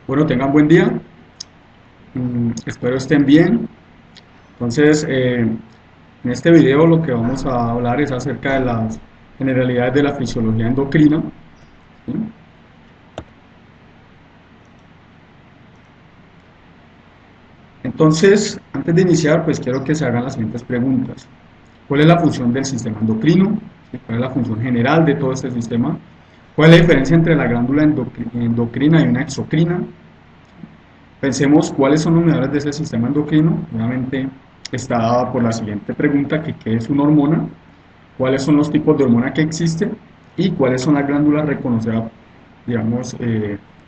Bueno, tengan buen día. Espero estén bien. Entonces, en este video lo que vamos a hablar es acerca de las generalidades de la fisiología endocrina. ¿Sí? Entonces, antes de iniciar, pues quiero que se hagan las siguientes preguntas. ¿Cuál es la función del sistema endocrino? ¿Sí? ¿Cuál es la función general de todo este sistema? ¿Cuál es la diferencia entre la glándula endocrina y una exocrina? Pensemos cuáles son los mediadores de ese sistema endocrino. Obviamente está dada por la siguiente pregunta, que qué es una hormona, cuáles son los tipos de hormona que existen y cuáles son las glándulas reconocidas, digamos,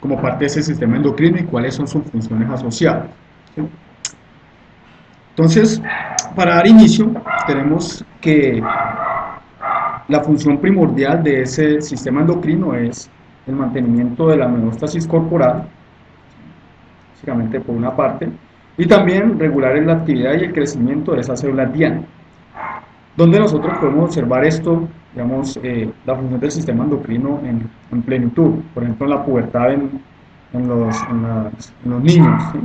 como parte de ese sistema endocrino y cuáles son sus funciones asociadas. ¿Sí? Entonces, para dar inicio, tenemos que la función primordial de ese sistema endocrino es el mantenimiento de la homeostasis corporal, básicamente por una parte, y también regular la actividad y el crecimiento de esas células diana. Donde nosotros podemos observar esto, digamos, la función del sistema endocrino en plenitud, por ejemplo, en la pubertad en los niños, ¿sí?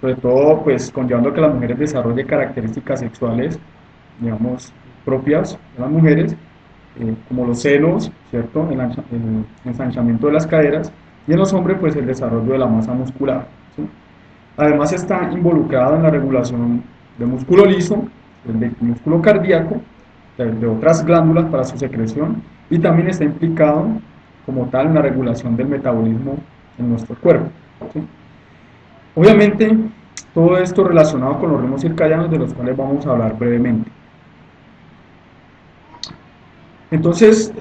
Sobre todo, pues, conllevando a que las mujeres desarrollen características sexuales, digamos, propias de las mujeres, como los senos, ¿cierto? El ensanchamiento de las caderas, y en los hombres, pues, el desarrollo de la masa muscular, ¿sí? Además está involucrado en la regulación del músculo liso, del músculo cardíaco, de otras glándulas para su secreción, y también está implicado como tal en la regulación del metabolismo en nuestro cuerpo, ¿sí? Obviamente, todo esto relacionado con los ritmos circadianos, de los cuales vamos a hablar brevemente. Entonces,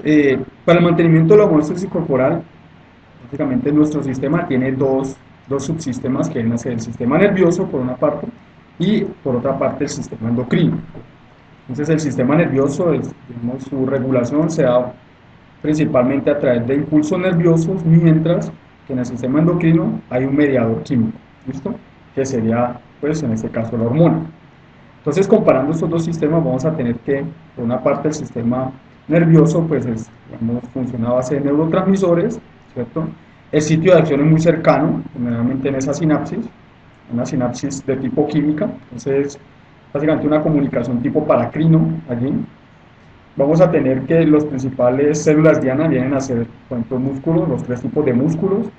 para el mantenimiento de la homeostasis corporal, básicamente nuestro sistema tiene dos subsistemas, que vienen a ser el sistema nervioso por una parte y por otra parte el sistema endocrino. Entonces el sistema nervioso, digamos, su regulación se da principalmente a través de impulsos nerviosos, mientras que en el sistema endocrino hay un mediador químico, ¿listo? Que sería, pues en este caso, la hormona. Entonces, comparando estos dos sistemas, vamos a tener que, por una parte, el sistema nervioso, pues, digamos, funciona a base de neurotransmisores, ¿cierto? El sitio de acción es muy cercano, generalmente en esa sinapsis, una sinapsis de tipo química, entonces, básicamente una comunicación tipo paracrino allí. Vamos a tener que los principales células diana vienen a ser, por ejemplo, músculos, los tres tipos de músculos,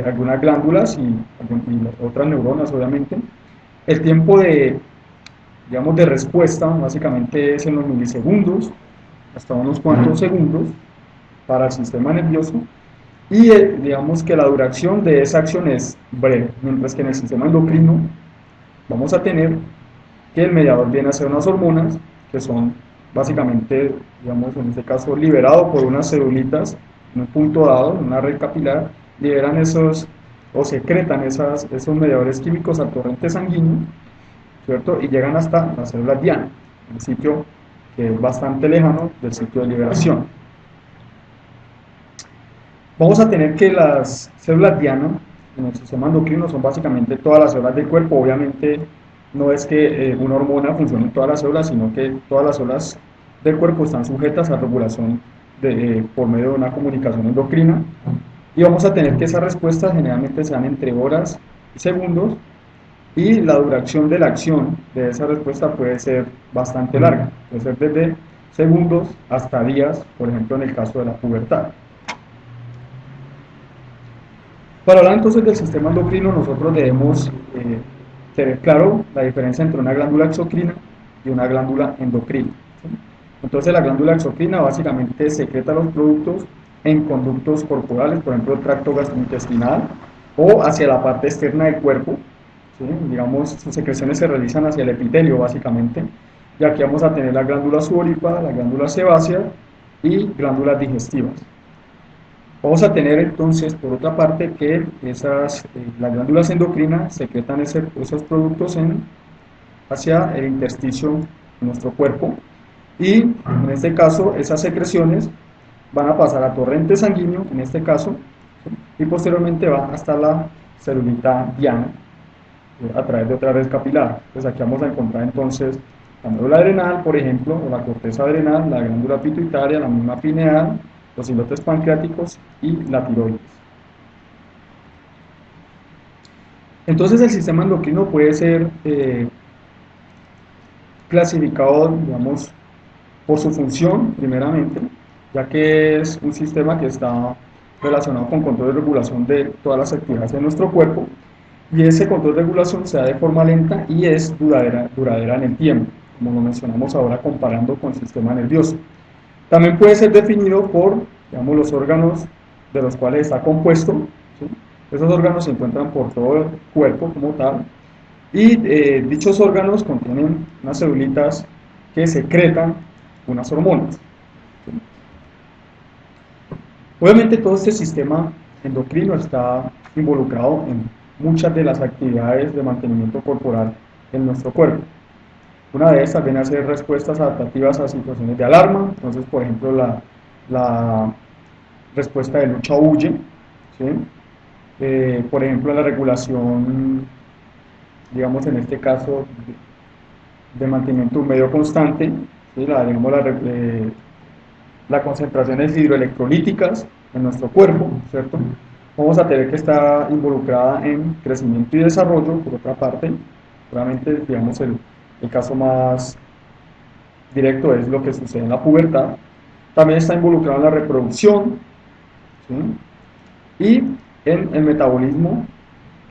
algunas glándulas y otras neuronas, obviamente. El tiempo digamos, de respuesta, básicamente es en los milisegundos, hasta unos cuantos segundos, para el sistema nervioso, y digamos que la duración de esa acción es breve, mientras que en el sistema endocrino vamos a tener que el mediador viene a ser unas hormonas, que son básicamente, digamos, en este caso, liberado por unas celulitas en un punto dado, en una red capilar, liberan esos, o secretan esos mediadores químicos al torrente sanguíneo, ¿cierto? Y llegan hasta las células diana, un sitio que es bastante lejano del sitio de liberación. Vamos a tener que las células diana en el sistema endocrino son básicamente todas las células del cuerpo. Obviamente no es que una hormona funcione en todas las células, sino que todas las células del cuerpo están sujetas a regulación por medio de una comunicación endocrina, y vamos a tener que esas respuestas generalmente sean entre horas y segundos, y la duración de la acción de esa respuesta puede ser bastante larga, puede ser desde segundos hasta días, por ejemplo en el caso de la pubertad. Para hablar entonces del sistema endocrino, nosotros debemos tener claro la diferencia entre una glándula exocrina y una glándula endocrina, ¿sí? Entonces la glándula exocrina básicamente secreta los productos en conductos corporales, por ejemplo el tracto gastrointestinal, o hacia la parte externa del cuerpo, ¿sí? Digamos, sus secreciones se realizan hacia el epitelio básicamente, y aquí vamos a tener la glándula sudorípara, la glándula sebácea y glándulas digestivas. Vamos a tener entonces, por otra parte, que las glándulas endocrinas secretan esos productos hacia el intersticio de nuestro cuerpo, y en este caso esas secreciones van a pasar a torrente sanguíneo, en este caso, ¿sí? Y posteriormente va hasta la celulita diana, a través de otra red capilar. Pues aquí vamos a encontrar entonces la médula adrenal, por ejemplo, o la corteza adrenal, la glándula pituitaria, la misma pineal, los islotes pancreáticos y la tiroides. Entonces el sistema endocrino puede ser clasificado, digamos, por su función, primeramente, ya que es un sistema que está relacionado con control y regulación de todas las actividades de nuestro cuerpo, y ese control y regulación se da de forma lenta y es duradera en el tiempo, como lo mencionamos ahora comparando con el sistema nervioso. También puede ser definido por, digamos, los órganos de los cuales está compuesto, ¿sí? Esos órganos se encuentran por todo el cuerpo como tal, y dichos órganos contienen unas celulitas que secretan unas hormonas. Obviamente todo este sistema endocrino está involucrado en muchas de las actividades de mantenimiento corporal en nuestro cuerpo. Una de estas viene a ser respuestas adaptativas a situaciones de alarma, entonces por ejemplo la respuesta de lucha huye, ¿sí? Por ejemplo la regulación, digamos en este caso, de mantenimiento de un medio constante, ¿sí? Digamos, la concentraciones hidroelectrolíticas en nuestro cuerpo, ¿cierto? Vamos a tener que estar involucrada en crecimiento y desarrollo, por otra parte, obviamente, digamos, el caso más directo es lo que sucede en la pubertad. También está involucrado en la reproducción, ¿sí? Y en el metabolismo,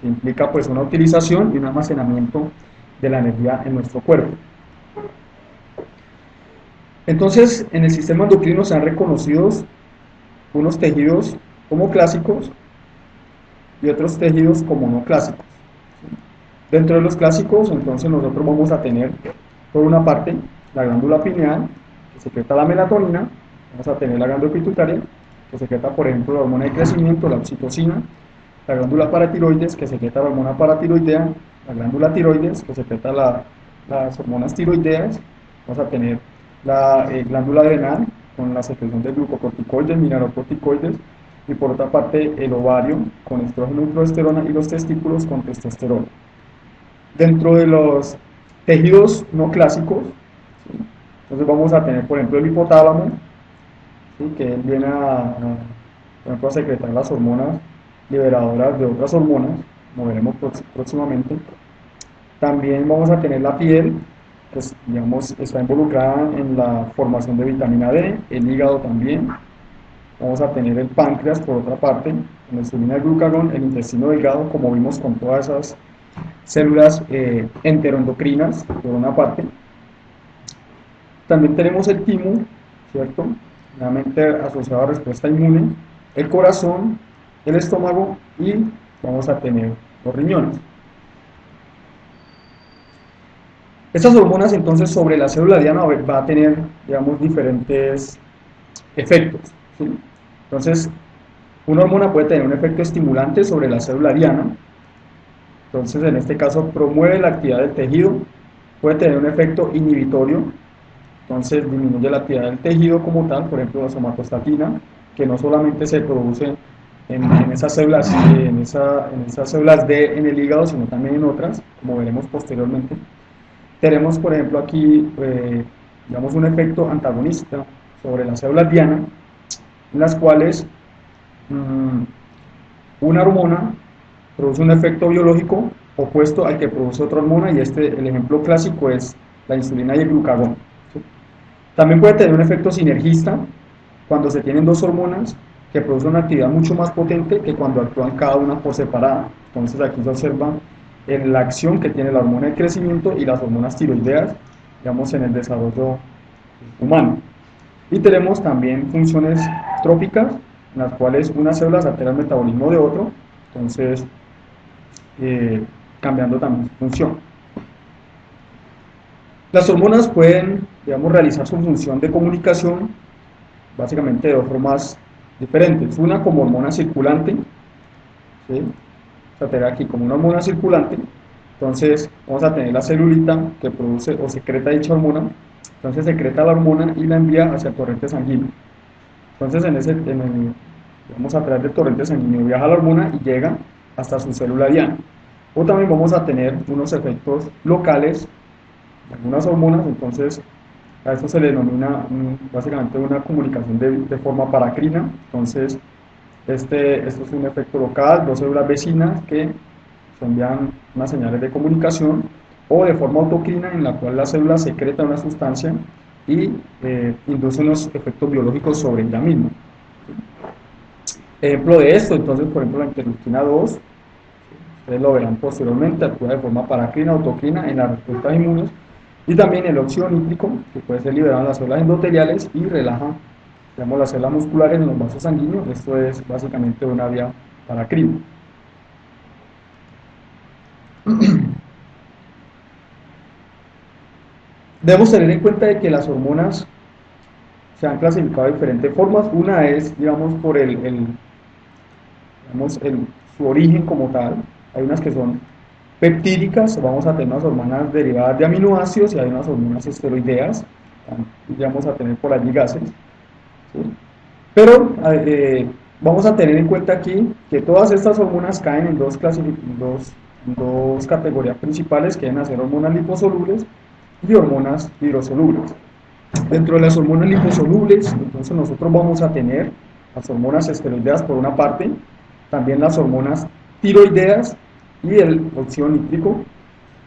que implica pues una utilización y un almacenamiento de la energía en nuestro cuerpo. Entonces, en el sistema endocrino se han reconocido unos tejidos como clásicos y otros tejidos como no clásicos. Dentro de los clásicos, entonces nosotros vamos a tener, por una parte, la glándula pineal, que secreta la melatonina, vamos a tener la glándula pituitaria, que secreta, por ejemplo, la hormona de crecimiento, la oxitocina, la glándula paratiroides, que secreta la hormona paratiroidea, la glándula tiroides, que secreta las hormonas tiroideas, vamos a tener la glándula adrenal, con la secreción de glucocorticoides, mineralocorticoides, y por otra parte el ovario con estrógeno y progesterona y los testículos con testosterona. Dentro de los tejidos no clásicos, ¿sí? Entonces vamos a tener por ejemplo el hipotálamo, ¿sí? Que él viene por ejemplo, a secretar las hormonas liberadoras de otras hormonas, como veremos próximamente. También vamos a tener la piel, que digamos, está involucrada en la formación de vitamina D, el hígado también. Vamos a tener el páncreas por otra parte, la insulina, el glucagón, el intestino delgado, como vimos con todas esas células enteroendocrinas, por una parte. También tenemos el timo, ¿cierto? Nuevamente asociado a respuesta inmune, el corazón, el estómago y vamos a tener los riñones. Estas hormonas entonces sobre la célula diana va a tener, digamos, diferentes efectos, ¿sí? Entonces, una hormona puede tener un efecto estimulante sobre la célula diana, entonces en este caso promueve la actividad del tejido, puede tener un efecto inhibitorio, entonces disminuye la actividad del tejido como tal, por ejemplo la somatostatina, que no solamente se produce en esas células, en esas células D en el hígado, sino también en otras, como veremos posteriormente. Tenemos, por ejemplo, aquí, digamos, un efecto antagonista sobre las células diana, en las cuales una hormona produce un efecto biológico opuesto al que produce otra hormona, y el ejemplo clásico es la insulina y el glucagón, ¿sí? También puede tener un efecto sinergista cuando se tienen dos hormonas que producen una actividad mucho más potente que cuando actúan cada una por separada. Entonces aquí se observa en la acción que tiene la hormona de crecimiento y las hormonas tiroideas, digamos, en el desarrollo humano. Y tenemos también funciones tróficas, en las cuales una célula se altera el metabolismo de otro, entonces cambiando también su función. Las hormonas pueden, digamos, realizar su función de comunicación básicamente de dos formas diferentes. Una como hormona circulante, ¿sí? Vamos a tener aquí como una hormona circulante, entonces vamos a tener la celulita que produce o secreta dicha hormona, entonces secreta la hormona y la envía hacia el torrente sanguíneo. Entonces vamos a través del torrente sanguíneo viaja la hormona y llega hasta su célula diana. O también vamos a tener unos efectos locales de algunas hormonas, entonces a esto se le denomina básicamente una comunicación de forma paracrina. Entonces esto es un efecto local, dos células vecinas que se envían unas señales de comunicación, o de forma autocrina, en la cual la célula secreta una sustancia y induce unos efectos biológicos sobre ella misma. Ejemplo de esto, entonces, por ejemplo, la interleuquina 2, ustedes lo verán posteriormente, actúa de forma paracrina, autocrina en las respuestas inmunes, y también el óxido nítrico, que puede ser liberado en las células endoteliales y relaja, digamos, las células musculares en los vasos sanguíneos. Esto es básicamente una vía paracrina. Debemos tener en cuenta de que las hormonas se han clasificado de diferentes formas. Una es, digamos, por digamos, su origen como tal. Hay unas que son peptídicas, vamos a tener unas hormonas derivadas de aminoácidos, y hay unas hormonas esteroideas, y vamos a tener por allí gases, ¿sí? Pero vamos a tener en cuenta aquí que todas estas hormonas caen en dos categorías principales, que deben a ser hormonas liposolubles y hormonas hidrosolubles. Dentro de las hormonas liposolubles, entonces nosotros vamos a tener las hormonas esteroideas por una parte, también las hormonas tiroideas y el óxido nítrico.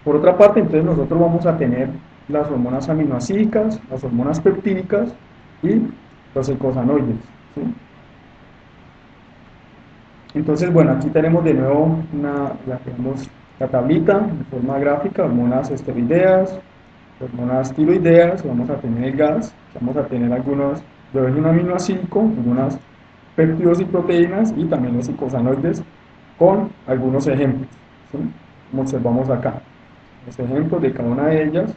Por otra parte, entonces nosotros vamos a tener las hormonas aminoácidicas, las hormonas peptídicas y los eicosanoides, ¿sí? Entonces, bueno, aquí tenemos de nuevo la tablita de forma gráfica: hormonas esteroideas, hormonas tiroideas, vamos a tener el gas, vamos a tener algunos de origen aminoácido, algunas péptidos y proteínas, y también los eicosanoides, con algunos ejemplos, ¿sí? Como observamos acá, los ejemplos de cada una de ellas,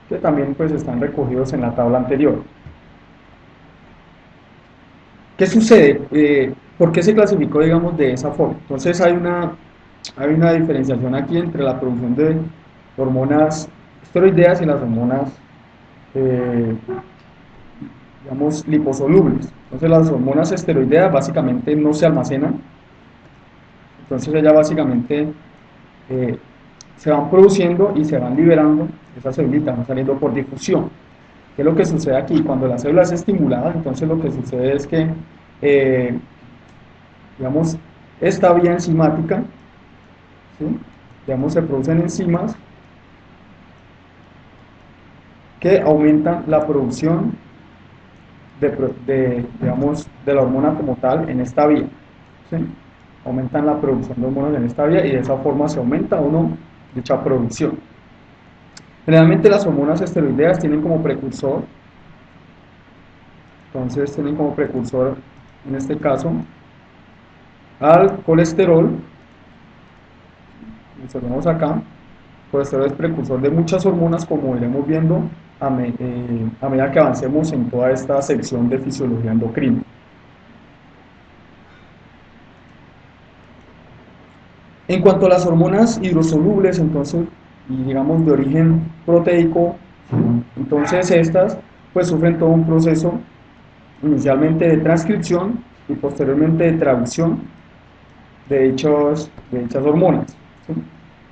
que también pues están recogidos en la tabla anterior. ¿Qué sucede? ¿Por qué se clasificó, digamos, de esa forma? Entonces hay una diferenciación aquí entre la producción de hormonas esteroideas y las hormonas, eh, digamos, liposolubles. Entonces las hormonas esteroideas básicamente no se almacenan, entonces ellas básicamente eh, se van produciendo y se van liberando, esas células van saliendo por difusión. ¿Qué es lo que sucede aquí? Cuando la célula es estimulada, entonces lo que sucede es que, eh, digamos, esta vía enzimática, ¿sí? Digamos, se producen enzimas que aumentan la producción digamos, de la hormona como tal en esta vía, ¿sí? Aumentan la producción de hormonas en esta vía, y de esa forma se aumenta o no dicha producción. Generalmente las hormonas esteroideas tienen como precursor, entonces tienen como precursor, en este caso, al colesterol. Observamos acá, el colesterol es precursor de muchas hormonas, como iremos viendo a medida que avancemos en toda esta sección de fisiología endocrina. En cuanto a las hormonas hidrosolubles, entonces, y digamos de origen proteico, entonces estas pues sufren todo un proceso, inicialmente de transcripción y posteriormente de traducción de dichas hormonas, ¿sí?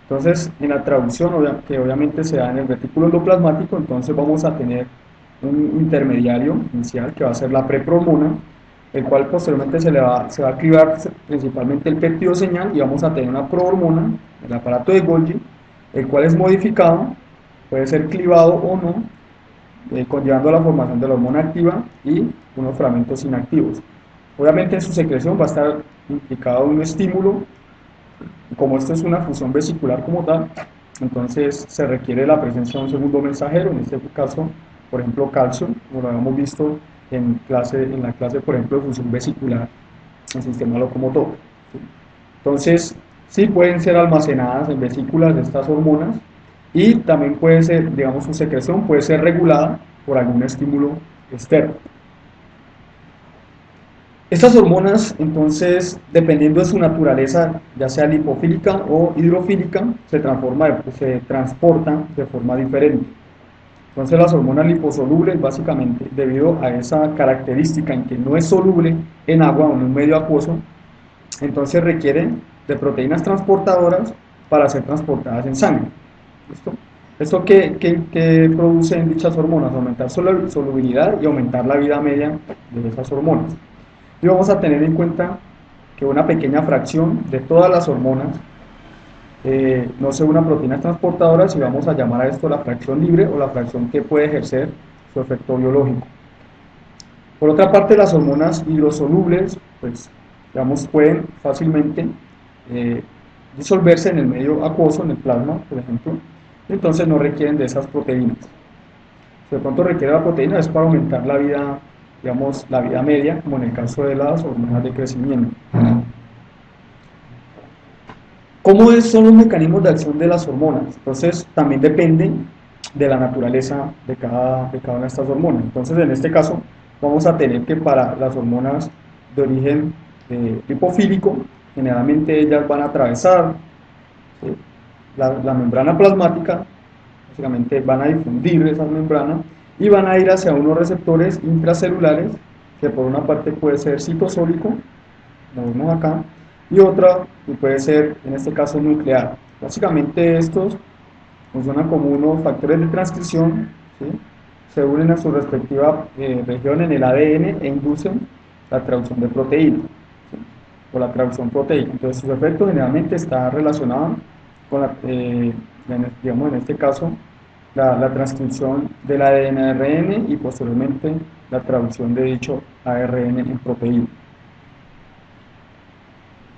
Entonces, en la traducción, que obviamente se da en el retículo endoplasmático, entonces vamos a tener un intermediario inicial, que va a ser la preprohormona, el cual posteriormente se va a activar principalmente el péptido señal, y vamos a tener una prohormona, el aparato de Golgi, el cual es modificado, puede ser clivado o no, conllevando a la formación de la hormona activa y unos fragmentos inactivos. Obviamente en su secreción va a estar implicado un estímulo. Como esto es una función vesicular como tal, entonces se requiere la presencia de un segundo mensajero, en este caso, por ejemplo, calcio, como lo habíamos visto en la clase, por ejemplo, de función vesicular en sistema locomotor. Entonces, sí pueden ser almacenadas en vesículas de estas hormonas, y también puede ser, digamos, su secreción puede ser regulada por algún estímulo externo. Estas hormonas, entonces, dependiendo de su naturaleza, ya sea lipofílica o hidrofílica, se transportan de forma diferente. Entonces, las hormonas liposolubles, básicamente, debido a esa característica en que no es soluble en agua o en un medio acuoso, entonces requieren de proteínas transportadoras para ser transportadas en sangre. ¿Listo? ¿Esto qué producen dichas hormonas? Aumentar solubilidad y aumentar la vida media de esas hormonas. Y vamos a tener en cuenta que una pequeña fracción de todas las hormonas no sea una proteína transportadora, si vamos a llamar a esto la fracción libre o la fracción que puede ejercer su efecto biológico. Por otra parte, las hormonas hidrosolubles, pues, digamos, pueden fácilmente eh, disolverse en el medio acuoso, en el plasma, por ejemplo, entonces no requieren de esas proteínas. Si de pronto requiere la proteína es para aumentar la vida, digamos, la vida media, como en el caso de las hormonas de crecimiento. ¿Cómo son los mecanismos de acción de las hormonas? Entonces, también depende de la naturaleza de cada una de estas hormonas. Entonces, en este caso, vamos a tener que para las hormonas de origen lipofílico, generalmente ellas van a atravesar ¿sí? La membrana plasmática, básicamente van a difundir esa membrana y van a ir hacia unos receptores intracelulares, que por una parte puede ser citosólico, como vemos acá, y otra que puede ser, en este caso, nuclear. Básicamente estos funcionan como unos factores de transcripción, ¿sí? Se unen a su respectiva región en el ADN e inducen la traducción de proteínas, ¿sí? O la traducción proteica. Entonces su efecto generalmente está relacionado con digamos en este caso, la transcripción del ADN a ARN y posteriormente la traducción de dicho ARN en proteína.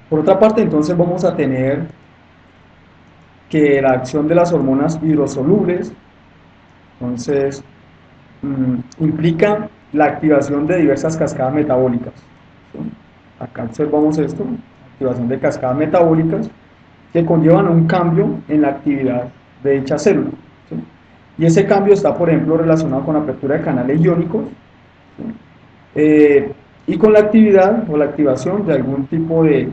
Por otra parte, entonces vamos a tener que la acción de las hormonas hidrosolubles, entonces, implica la activación de diversas cascadas metabólicas. ¿Sí? Acá observamos esto, activación de cascadas metabólicas que conllevan a un cambio en la actividad de dicha célula. ¿Sí? Y ese cambio está, por ejemplo, relacionado con la apertura de canales iónicos, ¿sí? Y con la actividad o la activación de algún tipo de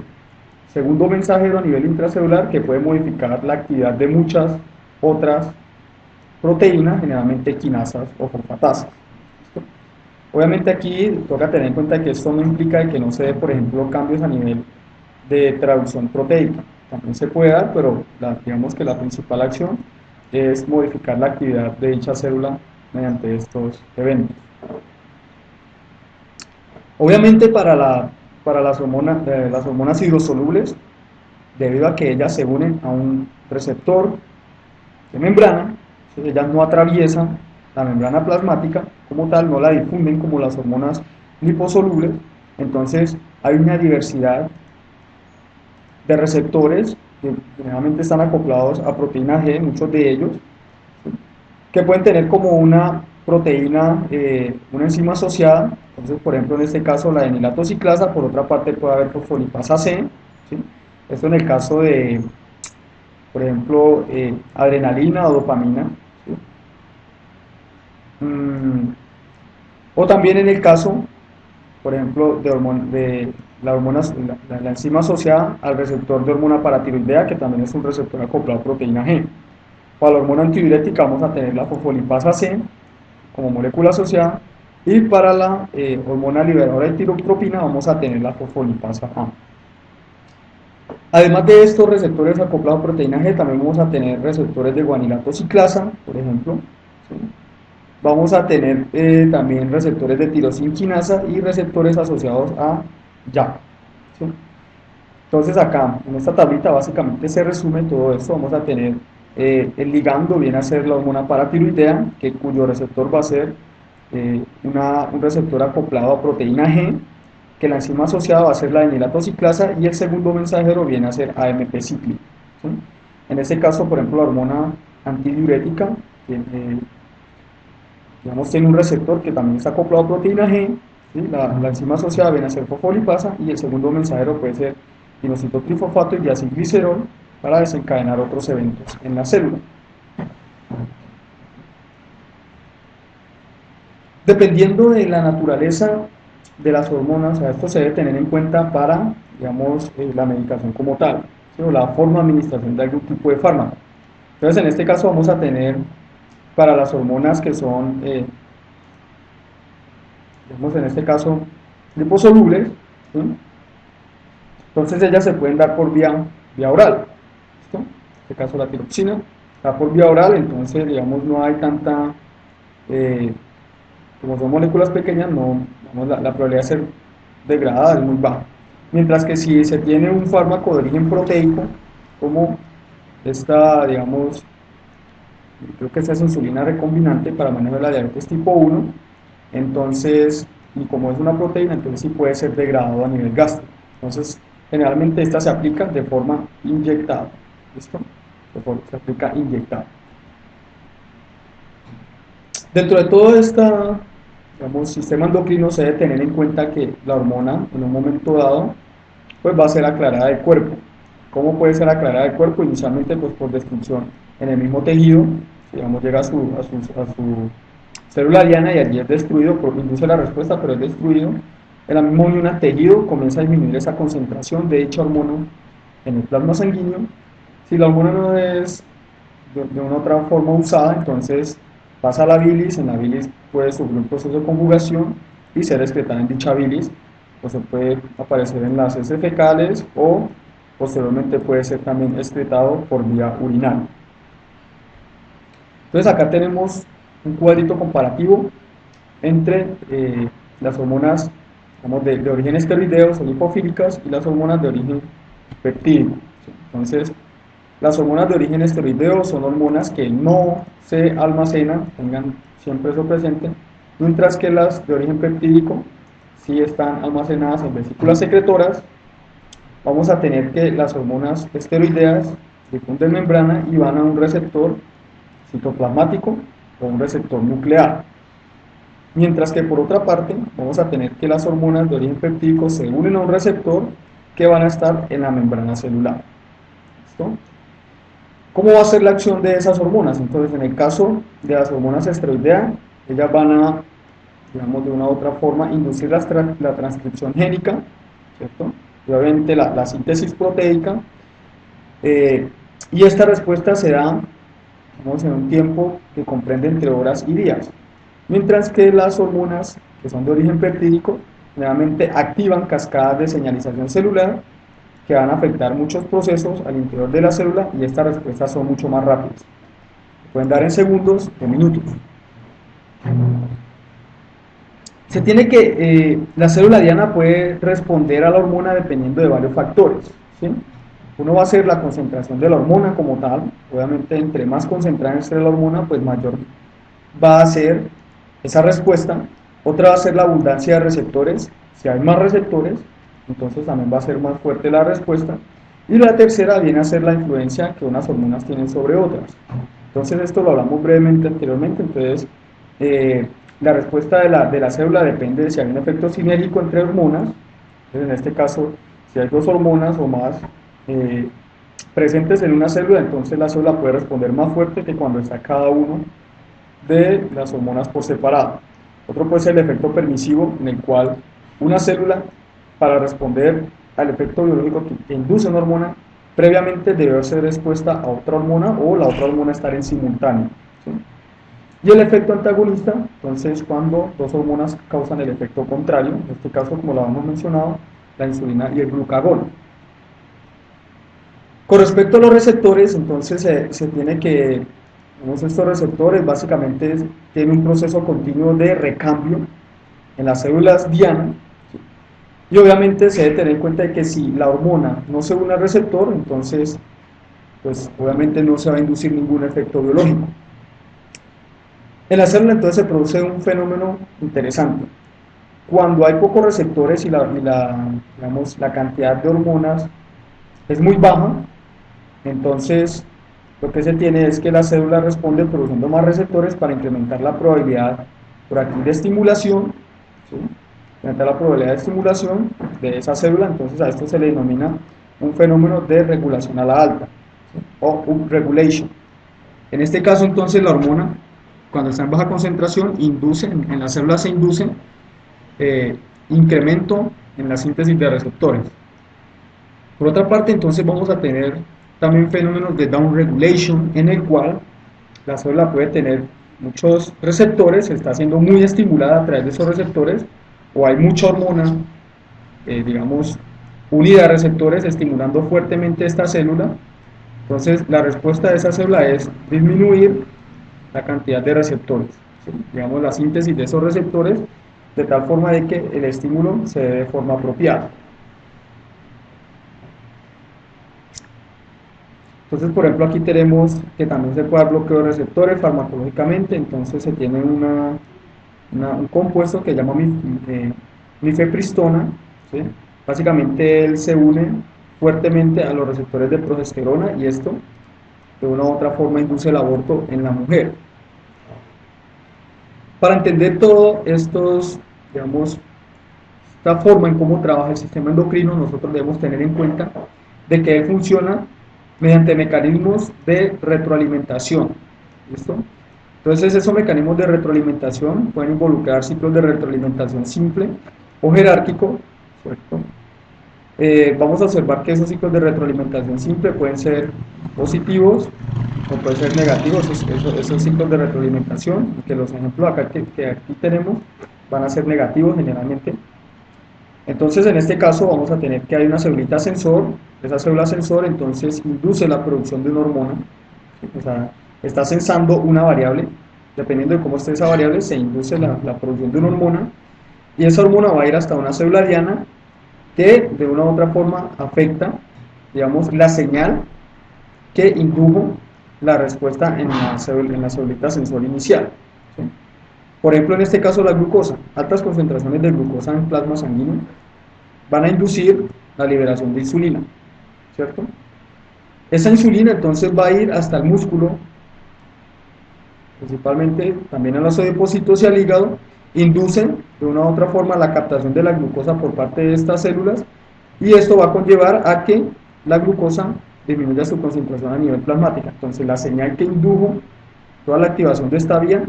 segundo mensajero a nivel intracelular que puede modificar la actividad de muchas otras proteínas, generalmente quinasas o fosfatasas. Obviamente aquí toca tener en cuenta que esto no implica que no se dé, por ejemplo, cambios a nivel de traducción proteica. También se puede dar, pero digamos que la principal acción es modificar la actividad de dicha célula mediante estos eventos. Obviamente para las hormonas hidrosolubles, debido a que ellas se unen a un receptor de membrana, entonces ellas no atraviesan la membrana plasmática como tal, no la difunden como las hormonas liposolubles, entonces hay una diversidad de receptores que generalmente están acoplados a proteína G, muchos de ellos, ¿sí? Que pueden tener como una proteína, una enzima asociada, entonces por ejemplo en este caso la enilato ciclasa, por otra parte puede haber fosfolipasa C, ¿sí? Esto en el caso de, por ejemplo, adrenalina o dopamina, ¿sí? O también en el caso, por ejemplo, de la enzima asociada al receptor de hormona paratiroidea, que también es un receptor acoplado a proteína G. Para la hormona antidiurética vamos a tener la fosfolipasa C como molécula asociada, y para la hormona liberadora de tirotropina vamos a tener la fosfolipasa A. Además de estos receptores acoplados a proteína G, también vamos a tener receptores de guanilato ciclasa, por ejemplo, ¿sí? Vamos a tener también receptores de tirosinquinasa y receptores asociados a YAP, ¿sí? Entonces acá, en esta tablita básicamente se resume todo esto. Vamos a tener el ligando, viene a ser la hormona paratiroidea, cuyo receptor va a ser un receptor acoplado a proteína G, que la enzima asociada va a ser la enilato ciclasa y el segundo mensajero viene a ser AMP cíclico, ¿sí? En este caso, por ejemplo, la hormona antidiurética, digamos, tiene un receptor que también está acoplado a proteína G, ¿sí? La enzima asociada viene a ser fosfolipasa y el segundo mensajero puede ser inosito trifosfato y diacilglicerol para desencadenar otros eventos en la célula. Dependiendo de la naturaleza de las hormonas, esto se debe tener en cuenta para, digamos, la medicación como tal, ¿sí? O la forma de administración de algún tipo de fármaco. Entonces, en este caso vamos a tener para las hormonas que son, digamos, en este caso, liposolubles, ¿sí? Entonces ellas se pueden dar por vía oral, ¿listo? En este caso la tiroxina da por vía oral, entonces, digamos, no hay tanta... como son moléculas pequeñas, no, digamos, la probabilidad de ser degradada es muy baja. Mientras que si se tiene un fármaco de origen proteico, como esta, digamos, creo que esta es insulina recombinante para manejo de la diabetes tipo 1, entonces, y como es una proteína, entonces sí puede ser degradado a nivel gástrico. Entonces, generalmente esta se aplica de forma inyectada, ¿listo? Se aplica inyectada. Dentro de todo este, digamos, sistema endocrino se debe tener en cuenta que la hormona en un momento dado pues va a ser aclarada del cuerpo. ¿Cómo puede ser aclarada del cuerpo? Inicialmente pues por destrucción en el mismo tejido, digamos llega a su célula diana y allí es destruido, induce la respuesta pero es destruido. En la misma unión al tejido comienza a disminuir esa concentración de dicha hormona en el plasma sanguíneo. Si la hormona no es de una otra forma usada, entonces pasa a la bilis, en la bilis puede sufrir un proceso de conjugación y ser excretada en dicha bilis, o se puede aparecer en las heces fecales o posteriormente puede ser también excretado por vía urinaria. Entonces acá tenemos un cuadrito comparativo entre las hormonas digamos, de origen esteroideo, son lipofílicas, y las hormonas de origen peptídico. Entonces, las hormonas de origen esteroideo son hormonas que no se almacenan, tengan siempre eso presente, mientras que las de origen peptídico sí están almacenadas en vesículas secretoras. Vamos a tener que las hormonas esteroideas difunden membrana y van a un receptor citoplasmático o un receptor nuclear. Mientras que por otra parte vamos a tener que las hormonas de origen peptídico se unen a un receptor que van a estar en la membrana celular. ¿Listo? ¿Cómo va a ser la acción de esas hormonas? Entonces, en el caso de las hormonas esteroideas, ellas van a, digamos, de una u otra forma, inducir la transcripción génica, ¿cierto? Y obviamente la síntesis proteica, y esta respuesta se da, digamos, en un tiempo que comprende entre horas y días. Mientras que las hormonas, que son de origen peptídico, generalmente activan cascadas de señalización celular que van a afectar muchos procesos al interior de la célula y estas respuestas son mucho más rápidas. Se pueden dar en segundos o minutos. Se tiene que, la célula diana puede responder a la hormona dependiendo de varios factores, ¿sí? Uno va a ser la concentración de la hormona como tal, obviamente entre más concentrada esté la hormona, pues mayor va a ser esa respuesta. Otra va a ser la abundancia de receptores, si hay más receptores, entonces también va a ser más fuerte la respuesta. Y la tercera viene a ser la influencia que unas hormonas tienen sobre otras. Entonces esto lo hablamos brevemente anteriormente, entonces la respuesta de la célula depende de si hay un efecto sinérgico entre hormonas, entonces en este caso si hay dos hormonas o más presentes en una célula, entonces la célula puede responder más fuerte que cuando está cada uno de las hormonas por separado. Otro puede ser el efecto permisivo, en el cual una célula, para responder al efecto biológico que induce una hormona, previamente debe ser expuesta a otra hormona o la otra hormona estar en simultáneo, ¿sí? Y el efecto antagonista, entonces cuando dos hormonas causan el efecto contrario, en este caso como lo hemos mencionado, la insulina y el glucagón. Con respecto a los receptores, entonces se tiene que, estos receptores básicamente tienen un proceso continuo de recambio en las células diana, ¿sí? Y obviamente se debe tener en cuenta de que si la hormona no se une al receptor, entonces pues obviamente no se va a inducir ningún efecto biológico. En la célula entonces se produce un fenómeno interesante. Cuando hay pocos receptores y digamos, la cantidad de hormonas es muy baja, entonces lo que se tiene es que la célula responde produciendo más receptores para incrementar la probabilidad por aquí de estimulación, ¿sí? Incrementar la probabilidad de estimulación de esa célula, entonces a esto se le denomina un fenómeno de regulación a la alta, ¿sí? O upregulation. En este caso entonces la hormona, cuando está en baja concentración, induce, en las células se induce incremento en la síntesis de receptores. Por otra parte, entonces vamos a tener también fenómenos de downregulation, en el cual la célula puede tener muchos receptores, está siendo muy estimulada a través de esos receptores, o hay mucha hormona, digamos, unida a receptores, estimulando fuertemente esta célula. Entonces, la respuesta de esa célula es disminuir la cantidad de receptores, ¿sí? Digamos, la síntesis de esos receptores, de tal forma de que el estímulo se dé de forma apropiada. Entonces, por ejemplo, aquí tenemos que también se puede dar bloqueo de receptores farmacológicamente, entonces se tiene un compuesto que se llama mifepristona, ¿sí? Básicamente él se une fuertemente a los receptores de progesterona y esto de una u otra forma induce el aborto en la mujer. Para entender todo estos, digamos, esta forma en cómo trabaja el sistema endocrino, nosotros debemos tener en cuenta de que él funciona mediante mecanismos de retroalimentación. ¿Listo? Entonces esos mecanismos de retroalimentación pueden involucrar ciclos de retroalimentación simple o jerárquico, ¿cierto? Vamos a observar que esos ciclos de retroalimentación simple pueden ser positivos o pueden ser negativos, esos ciclos de retroalimentación, que los ejemplos acá que aquí tenemos van a ser negativos generalmente. Entonces, en este caso vamos a tener que hay una célula sensor, esa célula sensor entonces induce la producción de una hormona, o sea, está sensando una variable, dependiendo de cómo esté esa variable, se induce la producción de una hormona, y esa hormona va a ir hasta una célula diana que de una u otra forma afecta, digamos, la señal que indujo la respuesta en la célula sensor inicial. ¿Sí? Por ejemplo, en este caso la glucosa, altas concentraciones de glucosa en plasma sanguíneo van a inducir la liberación de insulina, ¿cierto? Esa insulina entonces va a ir hasta el músculo, principalmente también a los adipocitos y al hígado, inducen de una u otra forma la captación de la glucosa por parte de estas células y esto va a conllevar a que la glucosa disminuya su concentración a nivel plasmática. Entonces la señal que indujo toda la activación de esta vía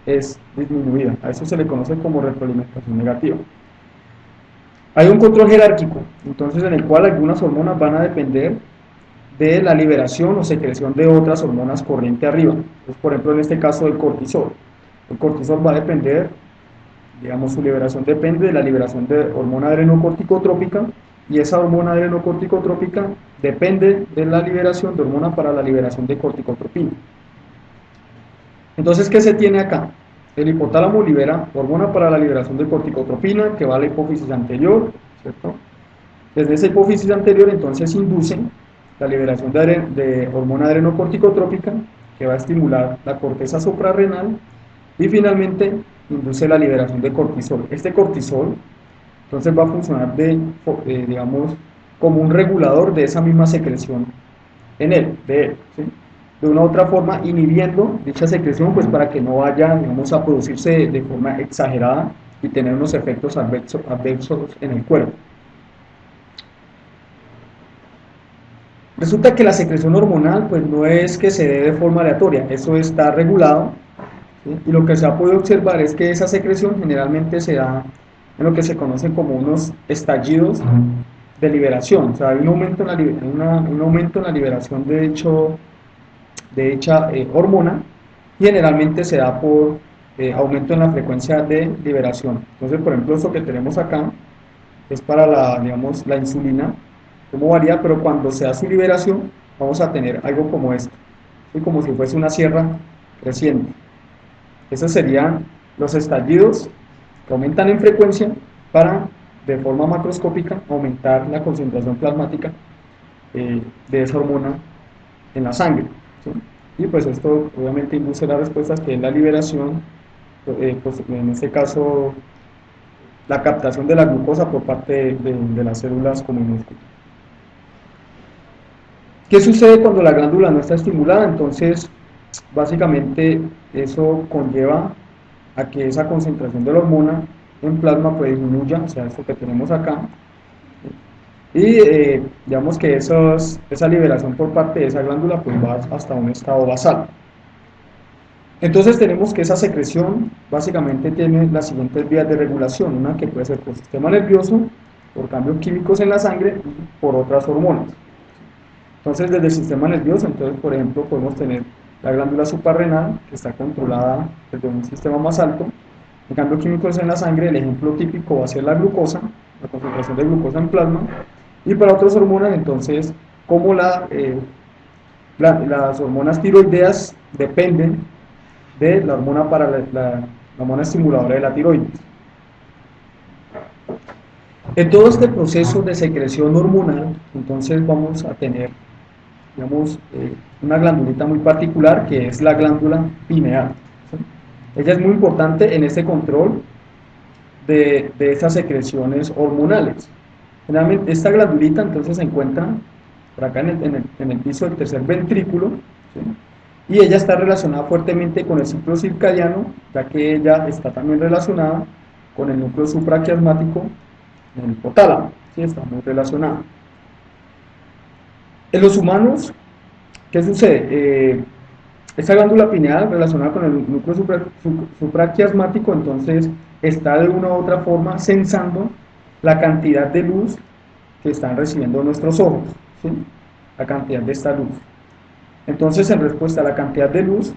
es disminuida. A eso se le conoce como retroalimentación negativa. Hay un control jerárquico, entonces en el cual algunas hormonas van a depender de la liberación o secreción de otras hormonas corriente arriba. Entonces, por ejemplo, en este caso del cortisol. El cortisol va a depender, digamos, su liberación depende de la liberación de hormona adrenocorticotrópica y esa hormona adrenocorticotrópica depende de la liberación de hormona para la liberación de corticotropina. Entonces, ¿qué se tiene acá? El hipotálamo libera hormona para la liberación de corticotropina que va a la hipófisis anterior, ¿cierto? Desde esa hipófisis anterior entonces induce la liberación de hormona adrenocorticotrópica que va a estimular la corteza suprarrenal y finalmente induce la liberación de cortisol. Este cortisol entonces va a funcionar digamos, como un regulador de esa misma secreción en él, ¿sí? De una u otra forma inhibiendo dicha secreción pues para que no vaya, digamos, a producirse de forma exagerada y tener unos efectos adversos en el cuerpo. Resulta que la secreción hormonal pues no es que se dé de forma aleatoria, eso está regulado, ¿sí? Y lo que se ha podido observar es que esa secreción generalmente se da en lo que se conocen como unos estallidos de liberación, o sea, hay un aumento en la liberación de dicha hormona y generalmente se da por aumento en la frecuencia de liberación. Entonces, por ejemplo, esto que tenemos acá es para digamos, la insulina, cómo varía, pero cuando se da su liberación vamos a tener algo como esto, ¿sí? Como si fuese una sierra creciente. Esos serían los estallidos que aumentan en frecuencia para, de forma macroscópica, aumentar la concentración plasmática de esa hormona en la sangre, ¿sí? Y pues esto obviamente induce las respuestas que es la liberación, pues en este caso la captación de la glucosa por parte de las células como músculo. ¿Qué sucede cuando la glándula no está estimulada? Entonces, básicamente eso conlleva a que esa concentración de la hormona en plasma pues disminuya, o sea, esto que tenemos acá, y digamos que esa liberación por parte de esa glándula pues va hasta un estado basal. Entonces tenemos que esa secreción básicamente tiene las siguientes vías de regulación, una que puede ser por sistema nervioso, por cambios químicos en la sangre y por otras hormonas. Entonces desde el sistema nervioso, entonces por ejemplo podemos tener la glándula suprarrenal que está controlada desde un sistema más alto, el cambio químico en la sangre, el ejemplo típico va a ser la glucosa, la concentración de glucosa en plasma, y para otras hormonas entonces como las hormonas tiroideas dependen de la hormona para la hormona estimuladora de la tiroides. En todo este proceso de secreción hormonal, entonces vamos a tener digamos, una glandulita muy particular que es la glándula pineal. ¿Sí? Ella es muy importante en este control de esas secreciones hormonales. Generalmente esta glandulita entonces se encuentra por acá en el piso del tercer ventrículo, ¿sí? Y ella está relacionada fuertemente con el ciclo circadiano, ya que ella está también relacionada con el núcleo supraquiasmático en el hipotálamo, ¿sí? Está muy relacionada. En los humanos, ¿qué sucede? Esta glándula pineal relacionada con el núcleo supraquiasmático, entonces está de una u otra forma sensando la cantidad de luz que están recibiendo nuestros ojos, ¿sí? La cantidad de esta luz. Entonces, en respuesta a la cantidad de luz,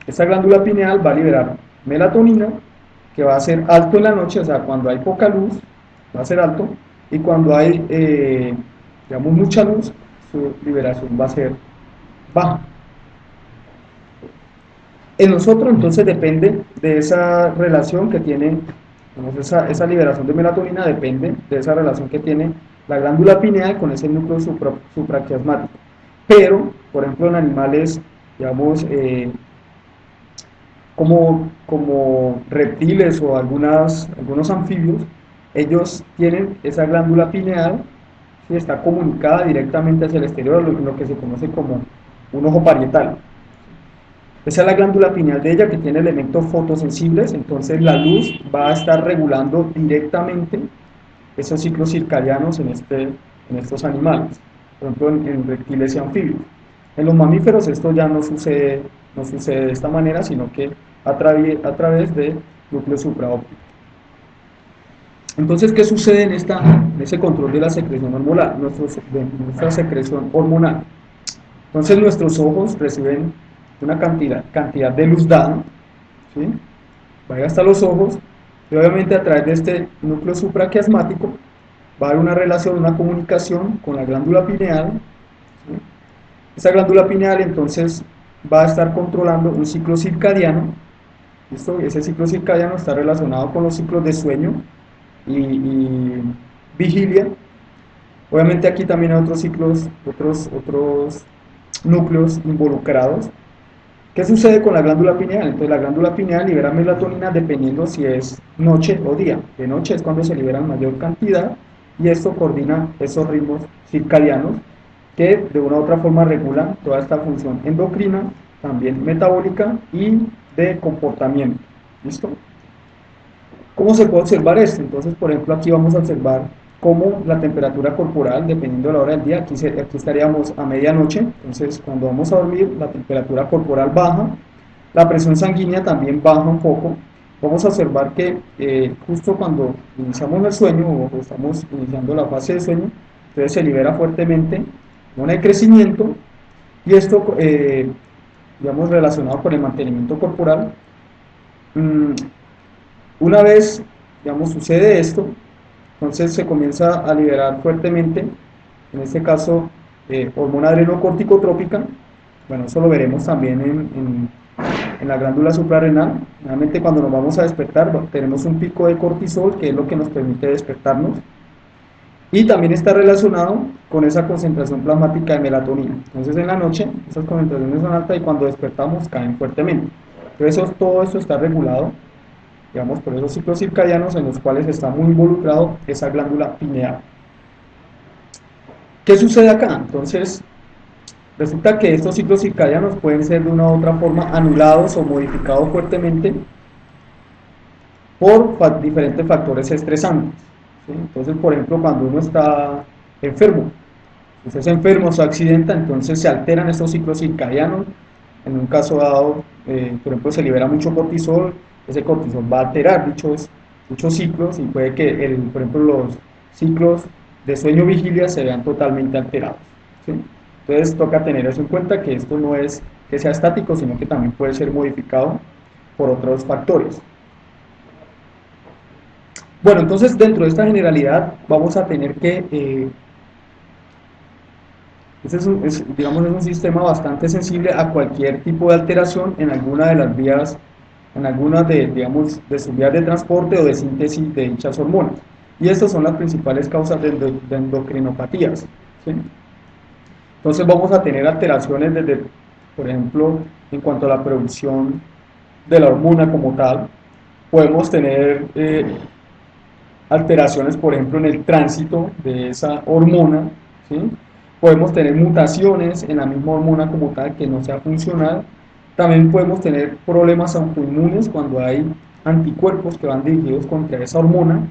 esta glándula pineal va a liberar melatonina, que va a ser alto en la noche, o sea, cuando hay poca luz, va a ser alto, y cuando hay, digamos, mucha luz, su liberación va a ser baja. En nosotros entonces depende de esa relación que tiene, esa liberación de melatonina depende de esa relación que tiene la glándula pineal con ese núcleo supraquiasmático. Pero, por ejemplo, en animales, digamos, como reptiles o algunos anfibios, ellos tienen esa glándula pineal, ¿sí? Está comunicada directamente hacia el exterior, lo que se conoce como un ojo parietal. Esa es la glándula pineal de ella que tiene elementos fotosensibles, entonces la luz va a estar regulando directamente esos ciclos circadianos en estos animales, por ejemplo en reptiles y anfibios. En los mamíferos esto ya no sucede de esta manera, sino que a través de núcleos supraópticos. Entonces, ¿qué sucede en ese control de la secreción hormonal? Nuestra secreción hormonal. Entonces nuestros ojos reciben una cantidad de luz dada, ¿sí? Va hasta los ojos, y obviamente a través de este núcleo supraquiasmático va a haber una relación, una comunicación con la glándula pineal, ¿sí? Esa glándula pineal entonces va a estar controlando un ciclo circadiano, ¿listo? Ese ciclo circadiano está relacionado con los ciclos de sueño y vigilia. Obviamente aquí también hay otros ciclos, otros núcleos involucrados. ¿Qué sucede con la glándula pineal? Entonces la glándula pineal libera melatonina dependiendo si es noche o día. De noche es cuando se libera mayor cantidad y esto coordina esos ritmos circadianos que de una u otra forma regulan toda esta función endocrina, también metabólica y de comportamiento. ¿Listo? ¿Cómo se puede observar esto? Entonces, por ejemplo, aquí vamos a observar cómo la temperatura corporal, dependiendo de la hora del día, aquí estaríamos a medianoche, entonces cuando vamos a dormir, la temperatura corporal baja, la presión sanguínea también baja un poco. Vamos a observar que justo cuando iniciamos el sueño o estamos iniciando la fase de sueño, entonces se libera fuertemente hormona de crecimiento y esto, digamos, relacionado con el mantenimiento corporal. Una vez, digamos, sucede esto, entonces se comienza a liberar fuertemente, en este caso, hormona adrenocorticotrópica. Bueno, eso lo veremos también en la glándula suprarrenal. Realmente cuando nos vamos a despertar tenemos un pico de cortisol, que es lo que nos permite despertarnos. Y también está relacionado con esa concentración plasmática de melatonina. Entonces en la noche esas concentraciones son altas y cuando despertamos caen fuertemente. Entonces todo esto está regulado, digamos, por esos ciclos circadianos en los cuales está muy involucrado esa glándula pineal. ¿Qué sucede acá? Entonces, resulta que estos ciclos circadianos pueden ser de una u otra forma anulados o modificados fuertemente por diferentes factores estresantes, ¿sí? Entonces, por ejemplo, cuando uno está enfermo, usted se enferma o se accidenta, entonces se alteran estos ciclos circadianos. En un caso dado, por ejemplo, se libera mucho cortisol, ese cortisol va a alterar dichos ciclos y puede que, por ejemplo, los ciclos de sueño-vigilia se vean totalmente alterados, ¿sí? Entonces toca tener eso en cuenta, que esto no es que sea estático, sino que también puede ser modificado por otros factores. Bueno, entonces dentro de esta generalidad vamos a tener que digamos, es un sistema bastante sensible a cualquier tipo de alteración en alguna de las vías, en algunas digamos, de sus vías de transporte o de síntesis de dichas hormonas. Y estas son las principales causas de endocrinopatías, ¿sí? Entonces vamos a tener alteraciones desde, por ejemplo, en cuanto a la producción de la hormona como tal. Podemos tener alteraciones, por ejemplo, en el tránsito de esa hormona, ¿sí? Podemos tener mutaciones en la misma hormona como tal que no sea funcional. También podemos tener problemas autoinmunes cuando hay anticuerpos que van dirigidos contra esa hormona,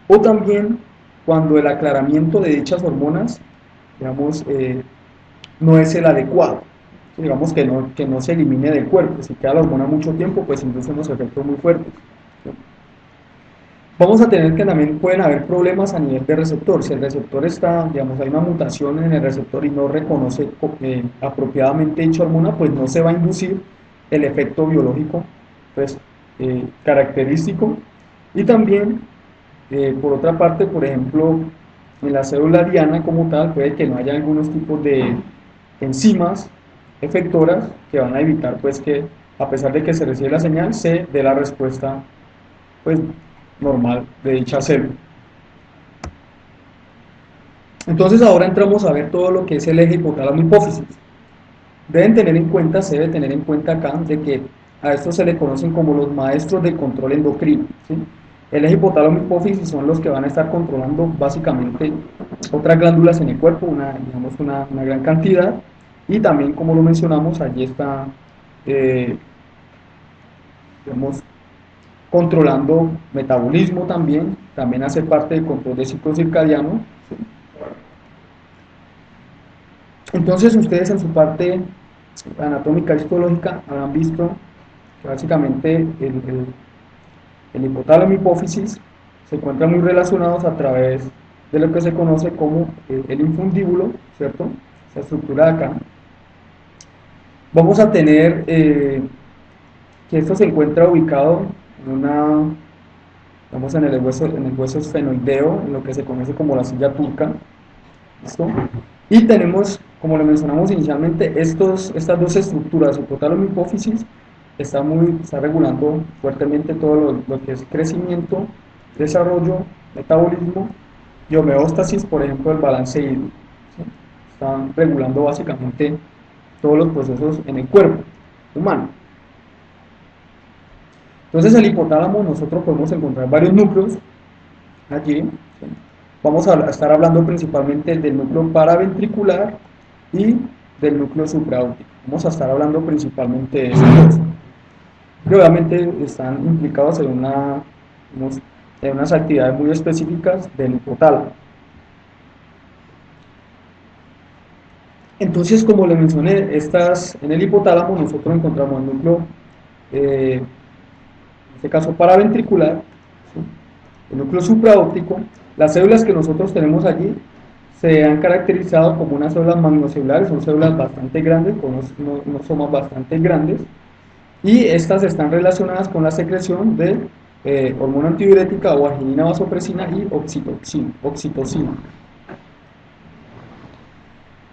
o también cuando el aclaramiento de dichas hormonas, digamos, no es el adecuado. Digamos que no se elimine del cuerpo. Si queda la hormona mucho tiempo, pues induce unos efectos muy fuertes. Vamos a tener que también pueden haber problemas a nivel de receptor. Si el receptor está, digamos, hay una mutación en el receptor y no reconoce apropiadamente dicha hormona, pues no se va a inducir el efecto biológico pues, característico. Y también, por otra parte, por ejemplo, en la célula diana como tal, puede que no haya algunos tipos de enzimas efectoras que van a evitar pues que, a pesar de que se recibe la señal, se dé la respuesta pues normal de dicha célula. Entonces ahora entramos a ver todo lo que es el eje hipotálamo hipófisis. Deben tener en cuenta, se debe tener en cuenta acá de que a estos se le conocen como los maestros del control endocrino, ¿sí? El eje hipotálamo hipófisis son los que van a estar controlando básicamente otras glándulas en el cuerpo, digamos una gran cantidad, y también como lo mencionamos, allí está digamos, controlando metabolismo también hace parte del control de ciclo circadiano. ¿Sí? Entonces ustedes en su parte anatómica y histológica habrán visto que básicamente el hipotálamo y hipófisis se encuentran muy relacionados a través de lo que se conoce como el infundíbulo, ¿cierto? Esa estructura de acá. Vamos a tener que esto se encuentra ubicado en una, vamos en el hueso esfenoideo, en lo que se conoce como la silla turca. ¿Listo? Y tenemos, como lo mencionamos inicialmente, estas dos estructuras, hipotálamo y hipófisis, está regulando fuertemente todo lo que es crecimiento, desarrollo, metabolismo y homeostasis, por ejemplo, el balance hídrico. ¿Sí? Están regulando básicamente todos los procesos en el cuerpo humano. Entonces, el hipotálamo, nosotros podemos encontrar varios núcleos allí. ¿Sí? Vamos a estar hablando principalmente del núcleo paraventricular y del núcleo supraóptico. Vamos a estar hablando principalmente de estos dos, que obviamente están implicados en unas actividades muy específicas del hipotálamo. Entonces, como le mencioné, en el hipotálamo nosotros encontramos el núcleo, en este caso paraventricular, ¿sí? El núcleo supraóptico. Las células que nosotros tenemos allí se han caracterizado como unas células magnocelulares, son células bastante grandes, con unos somas bastante grandes, y estas están relacionadas con la secreción de hormona antidiurética o arginina vasopresina y oxitocina.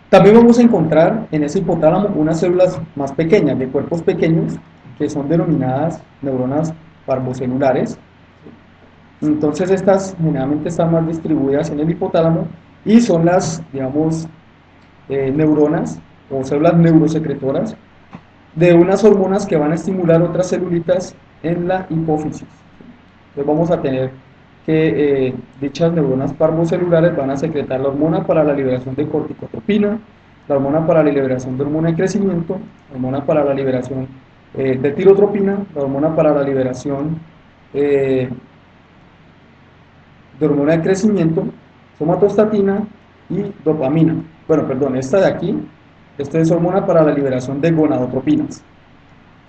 También vamos a encontrar en ese hipotálamo unas células más pequeñas, de cuerpos pequeños, que son denominadas neuronas parvocelulares. Entonces estas generalmente están más distribuidas en el hipotálamo y son las, digamos, neuronas o células neurosecretoras de unas hormonas que van a estimular otras celulitas en la hipófisis. Entonces vamos a tener que dichas neuronas parvocelulares van a secretar la hormona para la liberación de corticotropina, la hormona para la liberación de hormona de crecimiento, la hormona para la liberación de tirotropina, la hormona para la liberación de hormona de crecimiento, somatostatina y dopamina. Bueno, perdón, esta de aquí, esta es hormona para la liberación de gonadotropinas.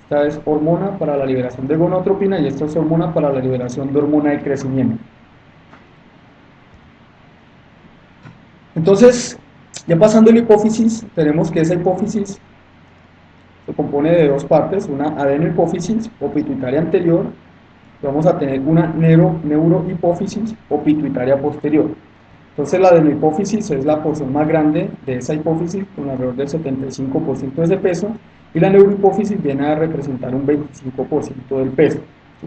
Esta es hormona para la liberación de gonadotropina y esta es hormona para la liberación de hormona de crecimiento. Entonces, ya pasando a la hipófisis, tenemos que esa hipófisis se compone de dos partes, una adenohipófisis o pituitaria anterior, y vamos a tener una neurohipófisis o pituitaria posterior. Entonces la adenohipófisis es la porción más grande de esa hipófisis, con alrededor del 75% de ese peso, y la neurohipófisis viene a representar un 25% del peso. ¿Sí?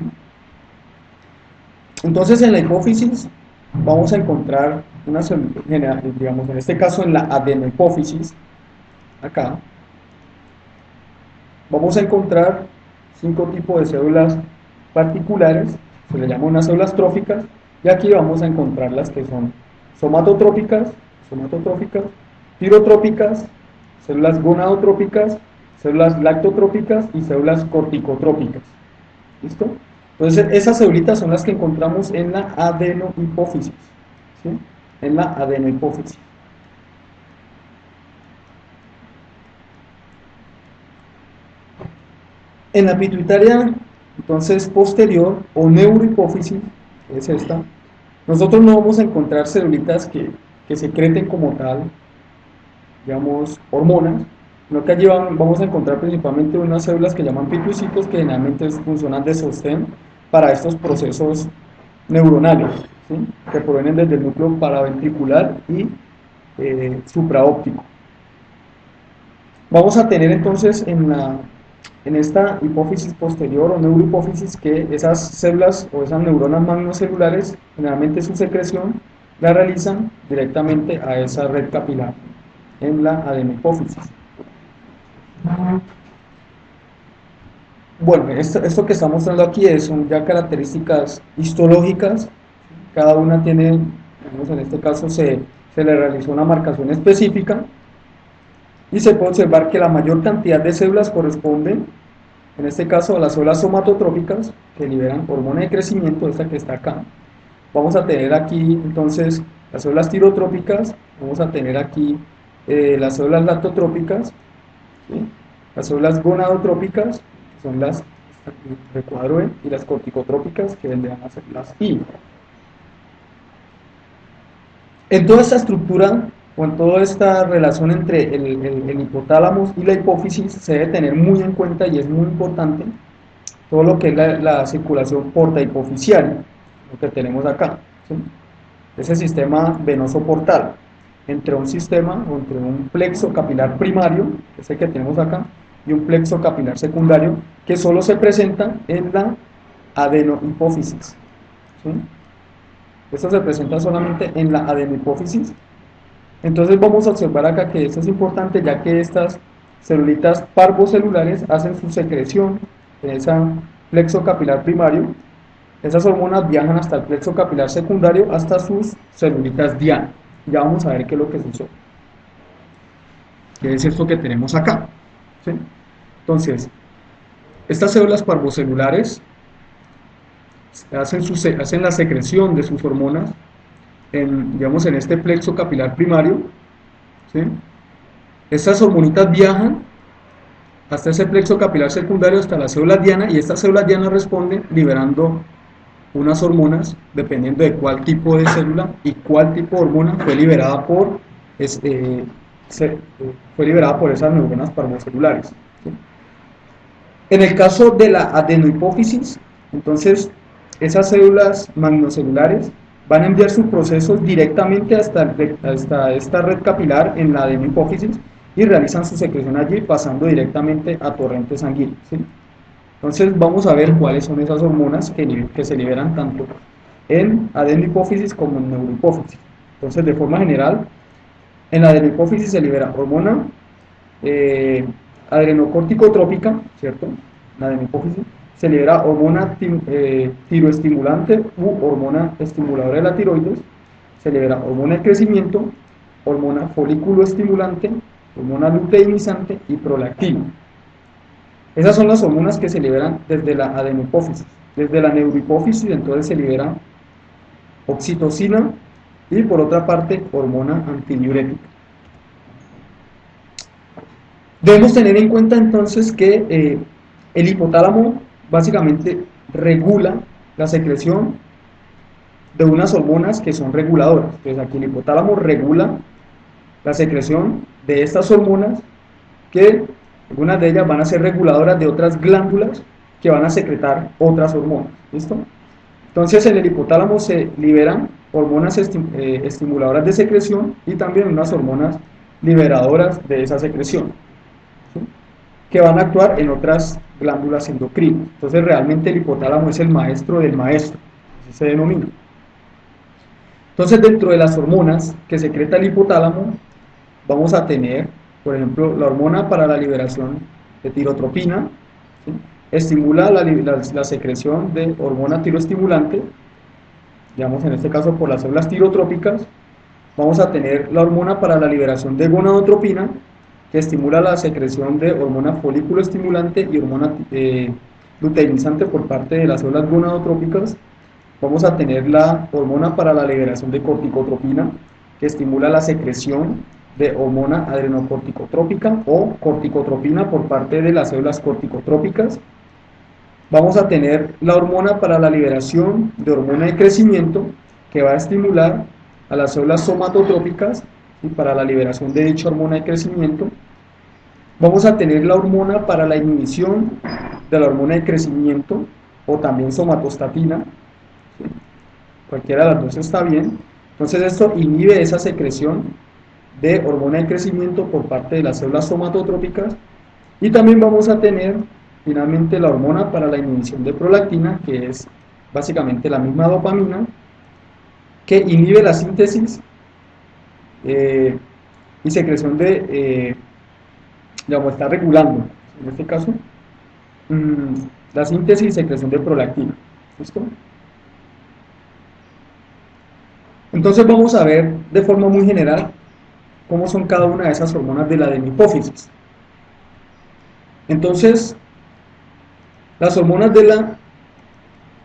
Entonces en la hipófisis vamos a encontrar digamos en este caso en la adenohipófisis, acá, vamos a encontrar 5 tipos de células particulares, se le llaman unas células tróficas, y aquí vamos a encontrar las que son somatotróficas, tirotrópicas, células gonadotrópicas, células lactotrópicas y células corticotrópicas. ¿Listo? Entonces esas célulitas son las que encontramos en la adenohipófisis, ¿sí? En la adenohipófisis. En la pituitaria, entonces, posterior o neurohipófisis, que es esta, nosotros no vamos a encontrar celulitas que secreten como tal, digamos, hormonas, sino que allí vamos a encontrar principalmente unas células que llaman pituicitos, que generalmente funcionan de sostén para estos procesos neuronales, ¿sí? Que provienen desde el núcleo paraventricular y supraóptico. Vamos a tener entonces en esta hipófisis posterior o neurohipófisis que esas células o esas neuronas magnocelulares, generalmente su secreción la realizan directamente a esa red capilar en la adenohipófisis. Bueno, esto que está mostrando aquí son ya características histológicas, cada una tiene, digamos, en este caso se le realizó una marcación específica y se puede observar que la mayor cantidad de células corresponden, en este caso, a las células somatotrópicas que liberan hormona de crecimiento, esta que está acá. Vamos a tener aquí entonces las células tirotrópicas, vamos a tener aquí las células lactotrópicas, ¿sí? Las células gonadotrópicas, que son las de cuadro E, y las corticotrópicas, que vendrían a ser las I. En toda esta estructura o en toda esta relación entre el hipotálamo y la hipófisis se debe tener muy en cuenta y es muy importante todo lo que es la circulación porta-hipofisial, lo que tenemos acá, ¿sí? Ese sistema venoso portal entre un sistema o entre un plexo capilar primario, que es el que tenemos acá, y un plexo capilar secundario que solo se presenta en la adenohipófisis, ¿sí? Esto se presenta solamente en la adenohipófisis. Entonces vamos a observar acá que esto es importante, ya que estas celulitas parvocelulares hacen su secreción en ese plexo capilar primario. Esas hormonas viajan hasta el plexo capilar secundario, hasta sus celulitas diana. Ya vamos a ver qué es lo que sucede. ¿Qué es esto que tenemos acá? ¿Sí? Entonces, estas células parvocelulares hacen la secreción de sus hormonas digamos, en este plexo capilar primario, ¿sí? Estas hormonitas viajan hasta ese plexo capilar secundario, hasta la célula diana, y estas células diana responden liberando unas hormonas dependiendo de cuál tipo de célula y cuál tipo de hormona fue liberada por esas neuronas parvocelulares, ¿sí? En el caso de la adenohipófisis, entonces esas células magnocelulares van a enviar sus procesos directamente hasta esta red capilar en la adenohipófisis y realizan su secreción allí, pasando directamente a torrente sanguíneo, ¿sí? Entonces vamos a ver cuáles son esas hormonas que se liberan tanto en adenohipófisis como en neurohipófisis. Entonces, de forma general, en la adenohipófisis se libera hormona adrenocorticotrópica, ¿cierto? En la adenohipófisis se libera hormona tiroestimulante u hormona estimuladora de la tiroides, se libera hormona de crecimiento, hormona folículo estimulante, hormona luteinizante y prolactina. Esas son las hormonas que se liberan desde la adenohipófisis. Desde la neurohipófisis entonces se libera oxitocina y por otra parte hormona antidiurética. Debemos tener en cuenta entonces que el hipotálamo básicamente regula la secreción de unas hormonas que son reguladoras. Entonces aquí el hipotálamo regula la secreción de estas hormonas que algunas de ellas van a ser reguladoras de otras glándulas que van a secretar otras hormonas. ¿Listo? Entonces en el hipotálamo se liberan hormonas estimuladoras de secreción y también unas hormonas liberadoras de esa secreción, ¿sí? Que van a actuar en otras glándulas endocrinas. Entonces realmente el hipotálamo es el maestro del maestro, así se denomina. Entonces dentro de las hormonas que secreta el hipotálamo vamos a tener por ejemplo, la hormona para la liberación de tirotropina, ¿sí? Estimula la secreción de hormona tiroestimulante, digamos en este caso por las células tirotrópicas. Vamos a tener la hormona para la liberación de gonadotropina, que estimula la secreción de hormona folículo estimulante y hormona luteinizante por parte de las células gonadotrópicas. Vamos a tener la hormona para la liberación de corticotropina, que estimula la secreción de hormona adrenocorticotrópica o corticotropina por parte de las células corticotrópicas. Vamos a tener la hormona para la liberación de hormona de crecimiento, que va a estimular a las células somatotrópicas y para la liberación de dicha hormona de crecimiento. Vamos a tener la hormona para la inhibición de la hormona de crecimiento o también somatostatina, ¿sí? Cualquiera de las dos está bien. Entonces esto inhibe esa secreción de hormona de crecimiento por parte de las células somatotrópicas. Y también vamos a tener finalmente la hormona para la inhibición de prolactina, que es básicamente la misma dopamina, que inhibe la síntesis y secreción de, digamos, está regulando, en este caso, la síntesis y secreción de prolactina. ¿Listo? Entonces vamos a ver de forma muy general cómo son cada una de esas hormonas de la adenohipófisis. Entonces, las hormonas de la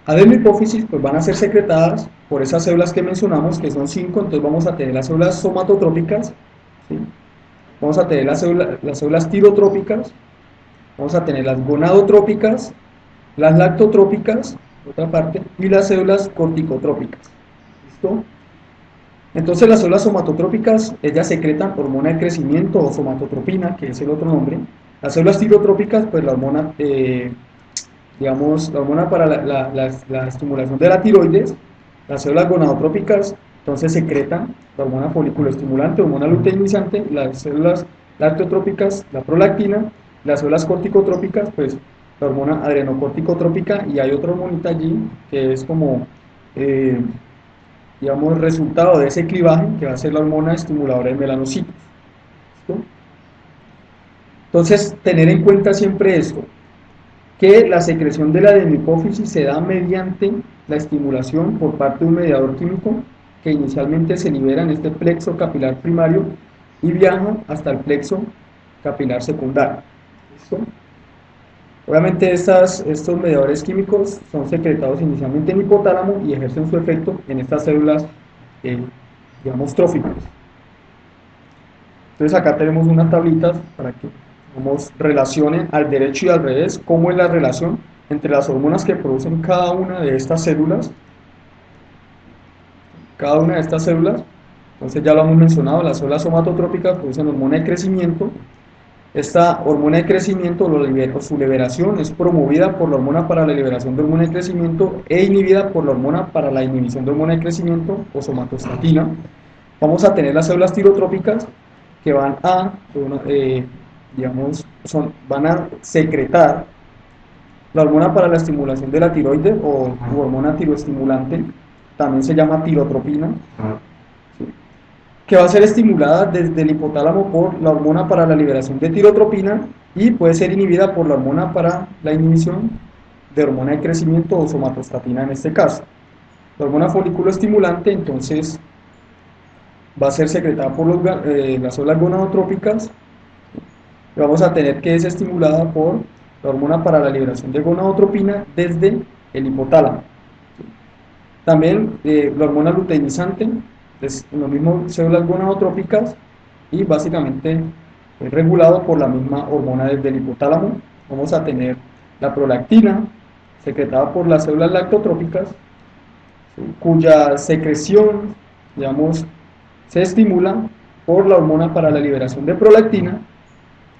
adenohipófisis pues van a ser secretadas por esas células que mencionamos, que son 5. Entonces vamos a tener las células somatotrópicas, ¿sí? Vamos a tener las células tirotrópicas, vamos a tener las gonadotrópicas, las lactotrópicas, por otra parte, y las células corticotrópicas. ¿Listo? Entonces las células somatotrópicas, ellas secretan hormona de crecimiento o somatotropina, que es el otro nombre. Las células tirotrópicas, pues la hormona, digamos, la hormona para la estimulación de la tiroides. Las células gonadotrópicas, entonces secretan la hormona folículo estimulante, hormona luteinizante. Las células lactotrópicas, la prolactina. Las células corticotrópicas, pues la hormona adrenocorticotrópica, y hay otra hormonita allí que es como digamos, resultado de ese clivaje, que va a ser la hormona estimuladora de melanocitos. ¿Listo? Entonces, tener en cuenta siempre esto, que la secreción de la adenohipófisis se da mediante la estimulación por parte de un mediador químico que inicialmente se libera en este plexo capilar primario y viaja hasta el plexo capilar secundario. ¿Listo? Obviamente estos mediadores químicos son secretados inicialmente en hipotálamo y ejercen su efecto en estas células, digamos, tróficas. Entonces acá tenemos unas tablitas para que relacionen al derecho y al revés cómo es la relación entre las hormonas que producen cada una de estas células. Entonces ya lo hemos mencionado, las células somatotrópicas producen hormona de crecimiento. Esta hormona de crecimiento, su liberación es promovida por la hormona para la liberación de hormona de crecimiento e inhibida por la hormona para la inhibición de hormona de crecimiento o somatostatina. Vamos a tener las células tirotrópicas que van a, digamos, van a secretar la hormona para la estimulación de la tiroides o hormona tiroestimulante, también se llama tirotropina, ¿sí? Que va a ser estimulada desde el hipotálamo por la hormona para la liberación de tirotropina y puede ser inhibida por la hormona para la inhibición de hormona de crecimiento o somatostatina en este caso. La hormona folículo estimulante entonces va a ser secretada por las células gonadotrópicas y vamos a tener que es estimulada por la hormona para la liberación de gonadotropina desde el hipotálamo. También la hormona luteinizante, es lo mismo células gonadotrópicas y básicamente es regulado por la misma hormona desde el hipotálamo. Vamos a tener la prolactina, secretada por las células lactotrópicas, ¿sí? Cuya secreción, digamos, se estimula por la hormona para la liberación de prolactina,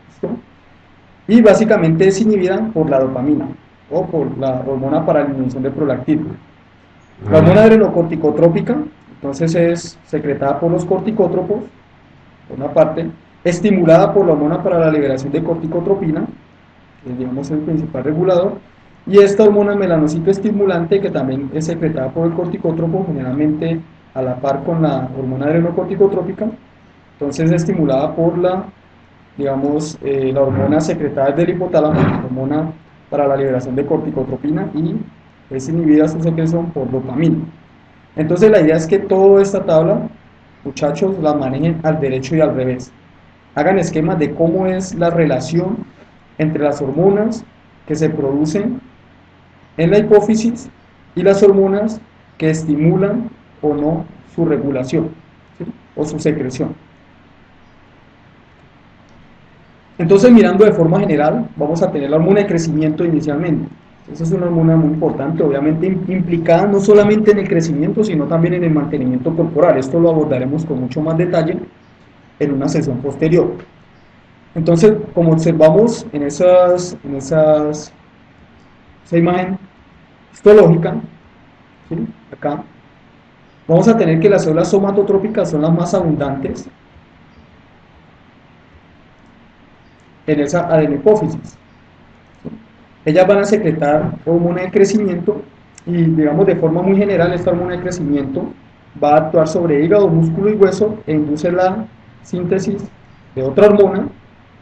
¿listo? Y básicamente es inhibida por la dopamina o por la hormona para la inhibición de prolactina. La hormona adrenocorticotrópica, entonces es secretada por los corticótropos, por una parte, estimulada por la hormona para la liberación de corticotropina, que digamos es el principal regulador, y esta hormona melanocito estimulante, que también es secretada por el corticótropo, generalmente a la par con la hormona adrenocorticotrópica, entonces es estimulada por la digamos, la hormona secretada del hipotálamo, la hormona para la liberación de corticotropina, y es inhibida su secreción por dopamina. Entonces la idea es que toda esta tabla, muchachos, la manejen al derecho y al revés. Hagan esquemas de cómo es la relación entre las hormonas que se producen en la hipófisis y las hormonas que estimulan o no su regulación, ¿sí? O su secreción. Entonces, mirando de forma general, vamos a tener la hormona de crecimiento inicialmente. Esa es una hormona muy importante, obviamente implicada no solamente en el crecimiento, sino también en el mantenimiento corporal. Esto lo abordaremos con mucho más detalle en una sesión posterior. Entonces, como observamos en esa imagen histológica, ¿sí? Acá, vamos a tener que las células somatotrópicas son las más abundantes en esa adenopófisis. Ellas van a secretar hormona de crecimiento y, digamos, de forma muy general, esta hormona de crecimiento va a actuar sobre hígado, músculo y hueso e induce la síntesis de otra hormona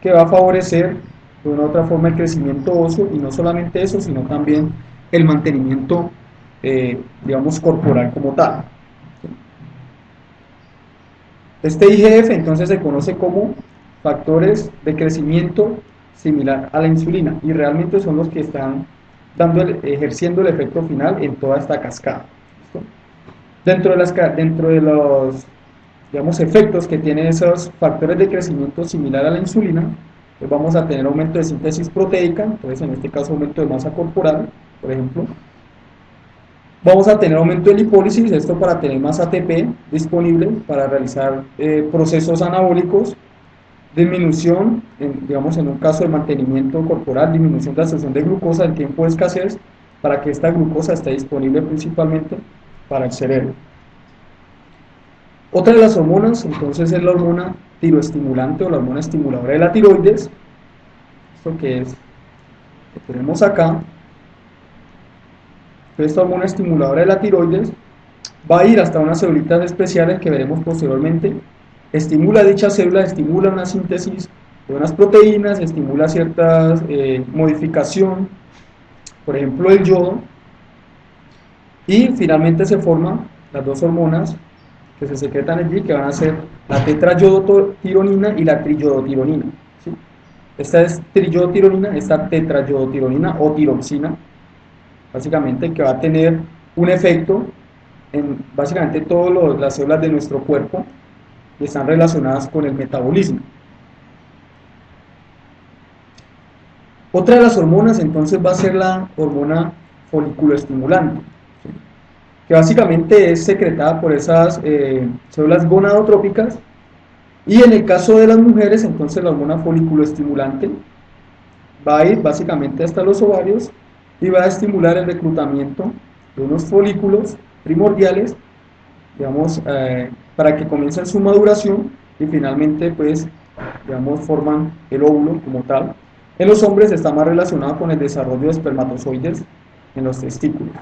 que va a favorecer de una u otra forma el crecimiento óseo, y no solamente eso, sino también el mantenimiento, digamos, corporal como tal. Este IGF entonces se conoce como factores de crecimiento similar a la insulina, y realmente son los que están ejerciendo el efecto final en toda esta cascada. ¿Listo? Dentro de los, digamos, efectos que tienen esos factores de crecimiento similar a la insulina, pues vamos a tener aumento de síntesis proteica, entonces en este caso aumento de masa corporal, por ejemplo. Vamos a tener aumento de lipólisis, esto para tener más ATP disponible para realizar procesos anabólicos, disminución, digamos en un caso de mantenimiento corporal, disminución de absorción de glucosa en tiempo de escasez, para que esta glucosa esté disponible principalmente para el cerebro. Otra de las hormonas, entonces, es la hormona tiroestimulante o la hormona estimuladora de la tiroides, esto que es, que tenemos acá. Esta hormona estimuladora de la tiroides va a ir hasta unas celulitas especiales que veremos posteriormente. Estimula dicha célula, estimula una síntesis de unas proteínas, estimula cierta modificación, por ejemplo el yodo, y finalmente se forman las dos hormonas que se secretan allí, que van a ser la tetrayodotironina y la triyodotironina, ¿sí? Esta es triyodotironina, esta tetrayodotironina o tiroxina, básicamente, que va a tener un efecto en básicamente todas las células de nuestro cuerpo que están relacionadas con el metabolismo. Otra de las hormonas entonces va a ser la hormona foliculoestimulante, ¿sí? Que básicamente es secretada por esas células gonadotrópicas, y en el caso de las mujeres entonces la hormona foliculoestimulante va a ir básicamente hasta los ovarios y va a estimular el reclutamiento de unos folículos primordiales, digamos, para que comiencen su maduración y finalmente, pues, digamos, forman el óvulo como tal. En los hombres está más relacionado con el desarrollo de espermatozoides en los testículos.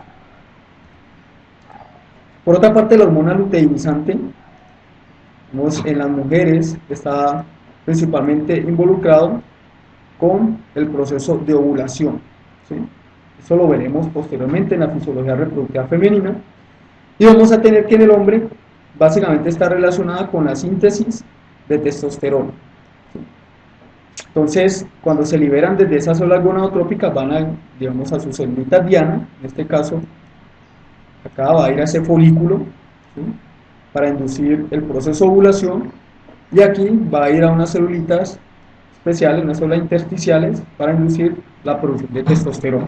Por otra parte, la hormona luteinizante, en las mujeres está principalmente involucrado con el proceso de ovulación, ¿sí? Eso lo veremos posteriormente en la fisiología reproductiva femenina. Y vamos a tener que en el hombre básicamente está relacionada con la síntesis de testosterona, ¿sí? Entonces, cuando se liberan desde esas células gonadotrópicas, van a, digamos, a su celulita diana, en este caso, acá va a ir a ese folículo, ¿sí? Para inducir el proceso de ovulación, y aquí va a ir a unas celulitas especiales, unas células intersticiales, para inducir la producción de testosterona.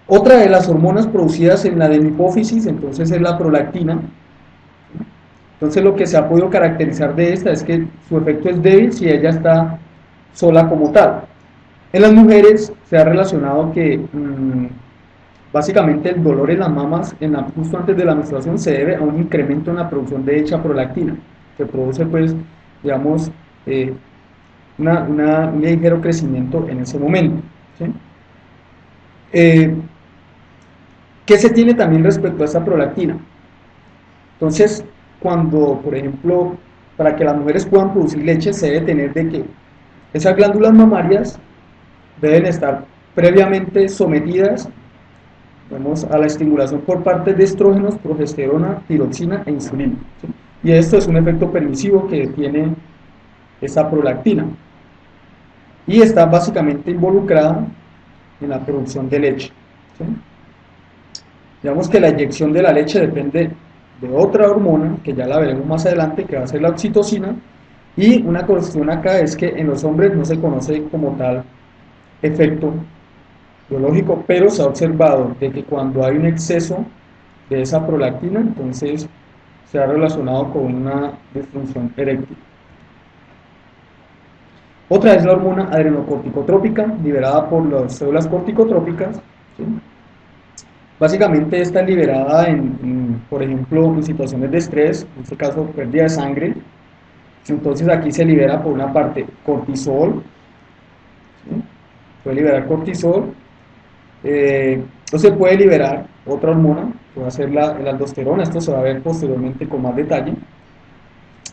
Otra de las hormonas producidas en la adenopófisis entonces es la prolactina. Entonces lo que se ha podido caracterizar de esta es que su efecto es débil si ella está sola como tal. En las mujeres se ha relacionado que básicamente el dolor en las mamas justo antes de la menstruación se debe a un incremento en la producción de dicha prolactina, que produce, pues, digamos, un ligero crecimiento en ese momento, ¿sí? ¿Qué se tiene también respecto a esta prolactina? Entonces, cuando, por ejemplo, para que las mujeres puedan producir leche se debe tener de que esas glándulas mamarias deben estar previamente sometidas, vamos, a la estimulación por parte de estrógenos, progesterona, tiroxina e insulina, ¿sí? Y esto es un efecto permisivo que tiene esta prolactina y está básicamente involucrada en la producción de leche, ¿sí? Digamos que la inyección de la leche depende de otra hormona, que ya la veremos más adelante, que va a ser la oxitocina, y una cuestión acá es que en los hombres no se conoce como tal efecto biológico, pero se ha observado de que cuando hay un exceso de esa prolactina, entonces se ha relacionado con una disfunción eréctil. Otra es la hormona adrenocorticotrópica, liberada por las células corticotrópicas, ¿sí? Básicamente esta es liberada por ejemplo, en situaciones de estrés, en este caso pérdida de sangre. Entonces aquí se libera por una parte cortisol, ¿sí? Puede liberar cortisol, o se puede liberar otra hormona, que va a ser la aldosterona, esto se va a ver posteriormente con más detalle.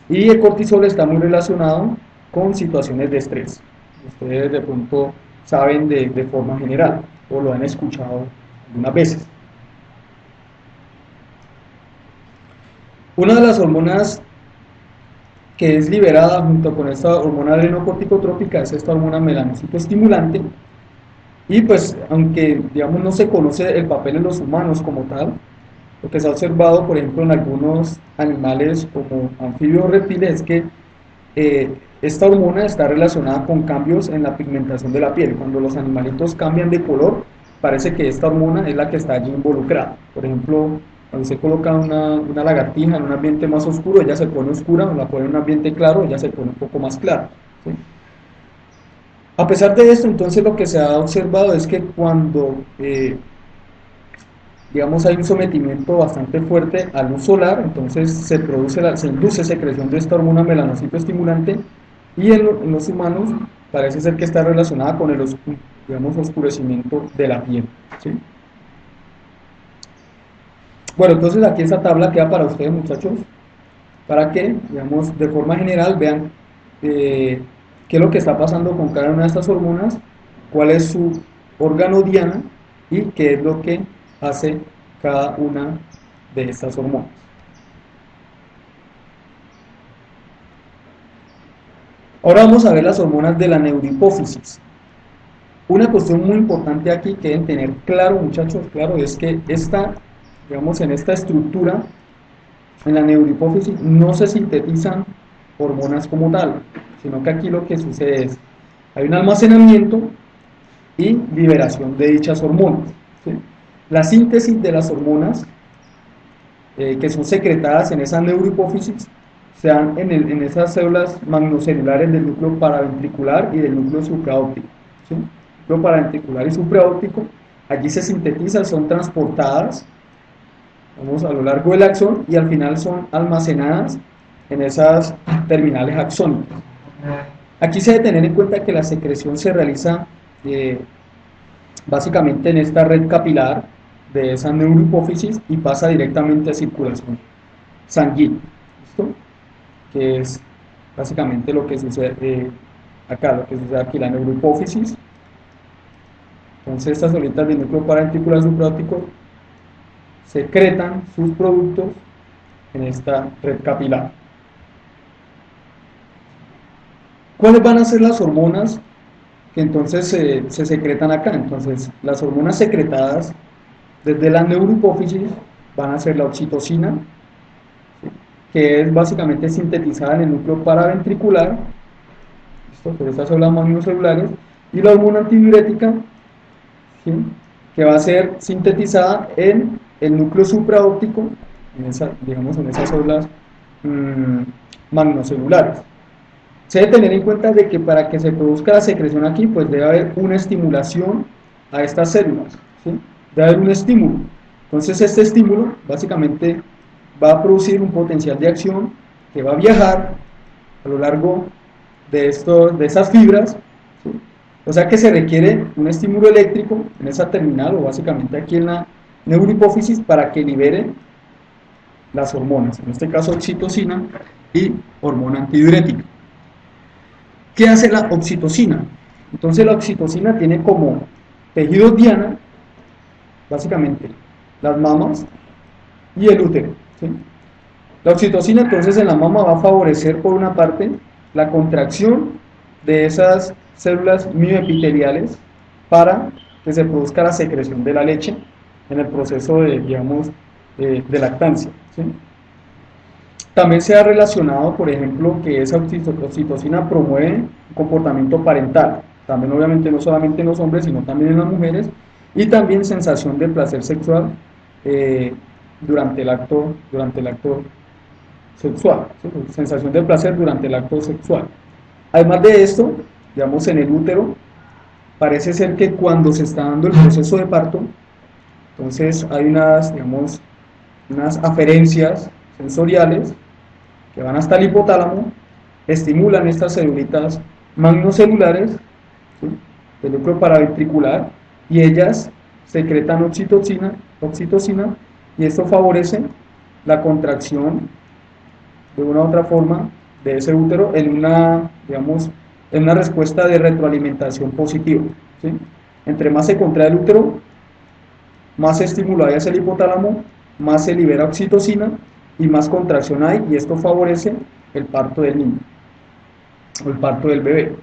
Y el cortisol está muy relacionado con situaciones de estrés. Ustedes de pronto saben de forma general, o lo han escuchado algunas veces. Una de las hormonas que es liberada junto con esta hormona adrenocorticotrópica es esta hormona melanocitoestimulante, y pues aunque digamos no se conoce el papel en los humanos como tal, lo que se ha observado por ejemplo en algunos animales como anfibios o reptiles es que esta hormona está relacionada con cambios en la pigmentación de la piel. Cuando los animalitos cambian de color, parece que esta hormona es la que está allí involucrada. Por ejemplo, cuando se coloca una lagartija en un ambiente más oscuro, ella se pone oscura, o la pone en un ambiente claro, ella se pone un poco más clara, ¿sí? A pesar de esto, entonces lo que se ha observado es que cuando digamos hay un sometimiento bastante fuerte a luz solar, entonces se induce secreción de esta hormona melanocitoestimulante, y en los humanos parece ser que está relacionada con el digamos, oscurecimiento de la piel, ¿sí? Bueno, entonces aquí esta tabla queda para ustedes, muchachos, para que, digamos, de forma general vean qué es lo que está pasando con cada una de estas hormonas, cuál es su órgano diana y qué es lo que hace cada una de estas hormonas. Ahora vamos a ver las hormonas de la neurohipófisis. Una cuestión muy importante aquí que deben tener claro, muchachos, claro, es que digamos, en esta estructura, en la neurohipófisis, no se sintetizan hormonas como tal, sino que aquí lo que sucede es, hay un almacenamiento y liberación de dichas hormonas, ¿sí? La síntesis de las hormonas que son secretadas en esa neurohipófisis se dan en esas células magnocelulares del núcleo paraventricular y del núcleo supraóptico, ¿sí? Núcleo paraventricular y supraóptico, allí se sintetizan, son transportadas, vamos, a lo largo del axón, y al final son almacenadas en esas terminales axónicas. Aquí se debe tener en cuenta que la secreción se realiza básicamente en esta red capilar de esa neurohipófisis y pasa directamente a circulación sanguínea, ¿listo? Que es básicamente lo que sucede acá, lo que sucede aquí, la neurohipófisis. Entonces estas células del núcleo paraventricular supraóptico secretan sus productos en esta red capilar. ¿Cuáles van a ser las hormonas que entonces se secretan acá? Entonces, las hormonas secretadas desde la neurohipófisis van a ser la oxitocina, ¿sí? Que es básicamente sintetizada en el núcleo paraventricular, ¿listo? Por estas células magnocelulares, y la hormona antidiurética, ¿sí? Que va a ser sintetizada en el núcleo supraóptico, digamos en esas células magnocelulares. Se debe tener en cuenta de que para que se produzca la secreción aquí, pues debe haber una estimulación a estas células, ¿sí? Debe haber un estímulo. Entonces este estímulo básicamente va a producir un potencial de acción que va a viajar a lo largo de esas fibras, ¿sí? O sea que se requiere un estímulo eléctrico en esa terminal, o básicamente aquí en la neurohipófisis, para que libere las hormonas, en este caso oxitocina y hormona antidiurética. ¿Qué hace la oxitocina? Entonces la oxitocina tiene como tejidos diana, básicamente, las mamas y el útero, ¿sí? La oxitocina entonces en la mama va a favorecer por una parte la contracción de esas células mioepiteliales para que se produzca la secreción de la leche en el proceso de, digamos, de lactancia, ¿sí? También se ha relacionado, por ejemplo, que esa oxitocina promueve un comportamiento parental, también obviamente no solamente en los hombres, sino también en las mujeres, y también sensación de placer sexual eh, durante el acto sexual, ¿sí? Sensación de placer durante el acto sexual. Además de esto, digamos, en el útero, parece ser que cuando se está dando el proceso de parto, entonces hay unas, digamos, unas aferencias sensoriales que van hasta el hipotálamo, estimulan estas celulitas magnocelulares, ¿sí?, del núcleo paraventricular, y ellas secretan oxitocina, y esto favorece la contracción de una u otra forma de ese útero en una, digamos, en una respuesta de retroalimentación positiva, ¿sí? Entre más se contrae el útero, más se estimula hacia el hipotálamo, más se libera oxitocina y más contracción hay, y esto favorece el parto del niño o el parto del bebé.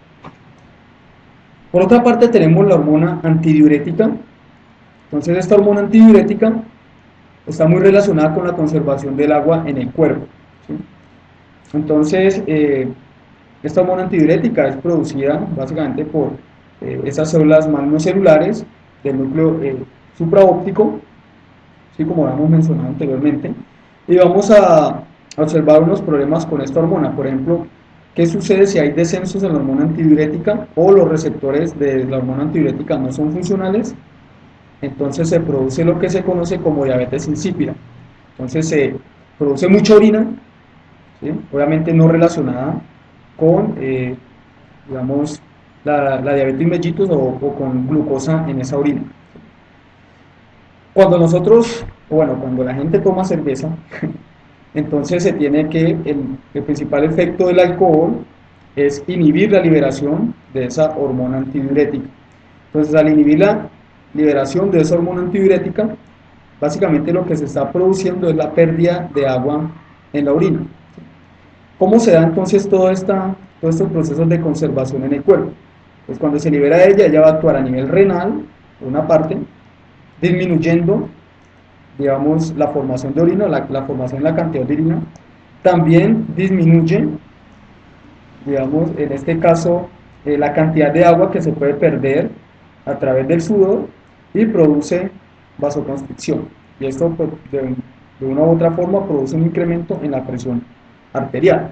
Por otra parte tenemos la hormona antidiurética. Entonces esta hormona antidiurética está muy relacionada con la conservación del agua en el cuerpo, ¿sí? Entonces esta hormona antidiurética es producida básicamente por esas células magnocelulares del núcleo supraóptico, ¿sí?, como habíamos mencionado anteriormente, y vamos a observar unos problemas con esta hormona. Por ejemplo, ¿qué sucede si hay descensos en la hormona antidiurética o los receptores de la hormona antidiurética no son funcionales? Entonces se produce lo que se conoce como diabetes insípida. Entonces se produce mucha orina, ¿sí?, obviamente no relacionada con, digamos, la diabetes mellitus o con glucosa en esa orina. Cuando nosotros, bueno, cuando la gente toma cerveza, entonces se tiene que, el principal efecto del alcohol es inhibir la liberación de esa hormona antidiurética. Entonces al inhibir la liberación de esa hormona antidiurética, básicamente lo que se está produciendo es la pérdida de agua en la orina. ¿Cómo se da entonces todos estos procesos de conservación en el cuerpo? Pues cuando se libera de ella, ella va a actuar a nivel renal, por una parte, disminuyendo, digamos, la formación de orina, la formación de la cantidad de orina. También disminuye, digamos, en este caso, la cantidad de agua que se puede perder a través del sudor, y produce vasoconstricción. Y esto, pues, de una u otra forma, produce un incremento en la presión arterial.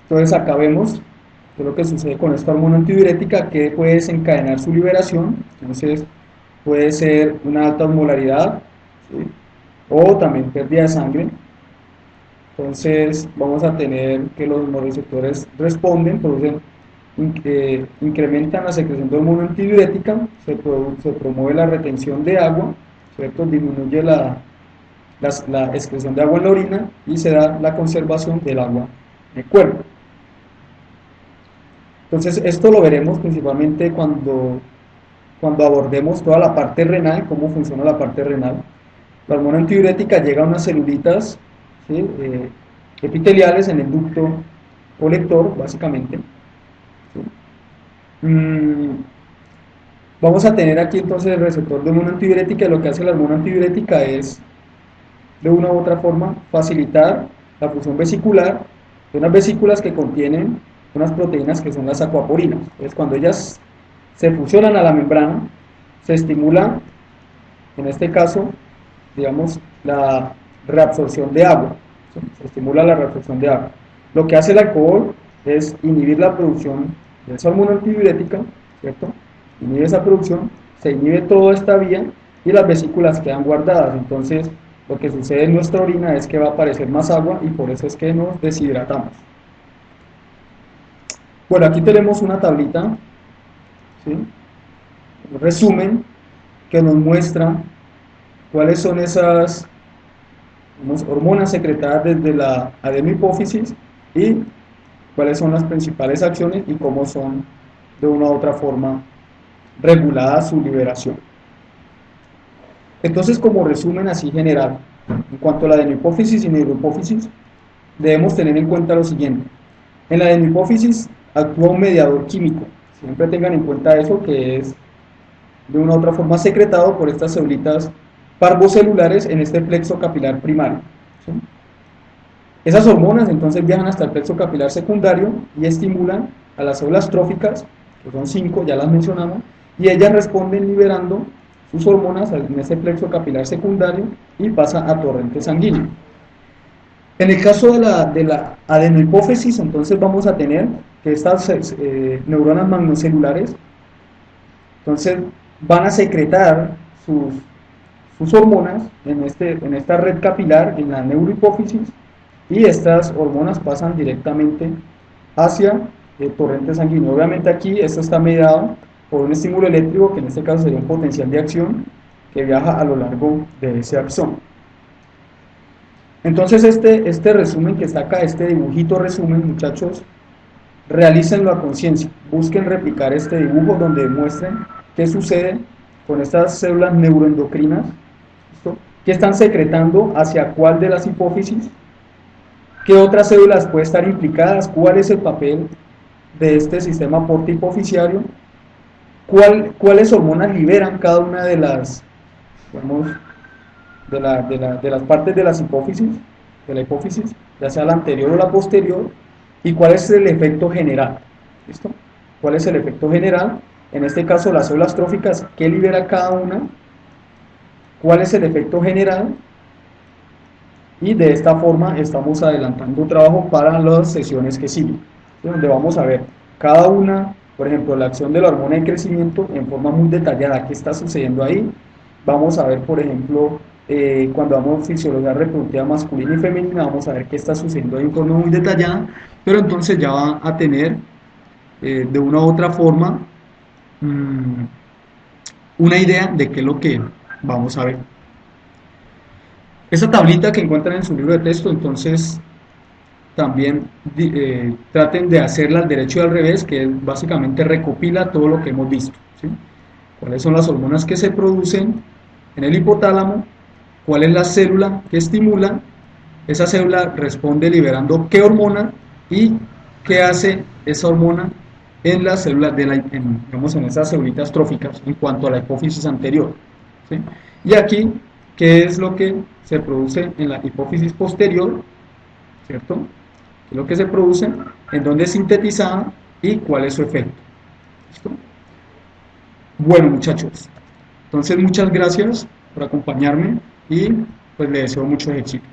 Entonces acá vemos qué es lo que sucede con esta hormona antidiurética, que puede desencadenar su liberación. Entonces puede ser una alta osmolaridad, ¿sí?, o también pérdida de sangre. Entonces vamos a tener que los hormonoreceptores responden, incrementan la secreción de hormona antidiurética, se promueve la retención de agua, ¿cierto?, disminuye la excreción de agua en la orina, y se da la conservación del agua en el cuerpo. Entonces esto lo veremos principalmente cuando abordemos toda la parte renal, cómo funciona la parte renal. La hormona antidiurética llega a unas celulitas, ¿sí?, epiteliales en el ducto colector, básicamente, ¿sí? Vamos a tener aquí entonces el receptor de hormona antidiurética, y lo que hace la hormona antidiurética es, de una u otra forma, facilitar la función vesicular de unas vesículas que contienen unas proteínas que son las acuaporinas. Entonces, cuando ellas se fusionan a la membrana, se estimula, en este caso, digamos, la reabsorción de agua, ¿sí?, se estimula la reabsorción de agua. Lo que hace el alcohol es inhibir la producción de esa hormona antidiurética, ¿cierto? Inhibe esa producción, se inhibe toda esta vía, y las vesículas quedan guardadas. Entonces lo que sucede en nuestra orina es que va a aparecer más agua, y por eso es que nos deshidratamos. Bueno, aquí tenemos una tablita, ¿sí?, un resumen que nos muestra cuáles son Tenemos hormonas secretadas desde la adenohipófisis y cuáles son las principales acciones y cómo son de una u otra forma regulada su liberación. Entonces, como resumen así general, en cuanto a la adenohipófisis y neurohipófisis, debemos tener en cuenta lo siguiente. En la adenohipófisis actúa un mediador químico. Siempre tengan en cuenta eso, que es de una u otra forma secretado por estas células parvocelulares en este plexo capilar primario. ¿Sí? Esas hormonas entonces viajan hasta el plexo capilar secundario y estimulan a las células tróficas, que son 5, ya las mencionamos, y ellas responden liberando sus hormonas en ese plexo capilar secundario y pasa a torrente sanguíneo. En el caso de la adenohipófisis, entonces vamos a tener que estas neuronas magnocelulares entonces van a secretar sus hormonas en esta red capilar, en la neurohipófisis, y estas hormonas pasan directamente hacia el torrente sanguíneo. Obviamente aquí esto está mediado por un estímulo eléctrico, que en este caso sería un potencial de acción, que viaja a lo largo de ese axón. Entonces este resumen que está acá, este dibujito resumen, muchachos, realícenlo a conciencia, busquen replicar este dibujo donde muestren qué sucede con estas células neuroendocrinas, ¿listo? ¿Qué están secretando hacia cuál de las hipófisis? ¿Qué otras células pueden estar implicadas? ¿Cuál es el papel de este sistema porta-hipofisiario? ¿Cuáles hormonas liberan cada una de las, digamos, de las partes de las hipófisis, de la hipófisis, ya sea la anterior o la posterior? ¿Y cuál es el efecto general? ¿Listo? ¿Cuál es el efecto general? En este caso, las células tróficas, ¿qué libera cada una? ¿Cuál es el efecto general? Y de esta forma estamos adelantando trabajo para las sesiones que siguen, donde vamos a ver cada una, por ejemplo, la acción de la hormona de crecimiento en forma muy detallada, qué está sucediendo ahí. Vamos a ver, por ejemplo, cuando vamos a fisiología reproductiva masculina y femenina, vamos a ver qué está sucediendo ahí en forma muy detallada, pero entonces ya va a tener de una u otra forma una idea de qué es lo que vamos a ver. Esa tablita que encuentran en su libro de texto, entonces también traten de hacerla al derecho y al revés, que básicamente recopila todo lo que hemos visto, ¿sí? Cuáles son las hormonas que se producen en el hipotálamo, cuál es la célula que estimula, esa célula responde liberando qué hormona y qué hace esa hormona en las células digamos, en esas células tróficas en cuanto a la hipófisis anterior, ¿sí? Y aquí, ¿qué es lo que se produce en la hipófisis posterior? ¿Cierto? ¿Qué es lo que se produce? ¿En dónde es sintetizada? ¿Y cuál es su efecto? ¿Listo? Bueno, muchachos, entonces muchas gracias por acompañarme y pues les deseo muchos éxitos.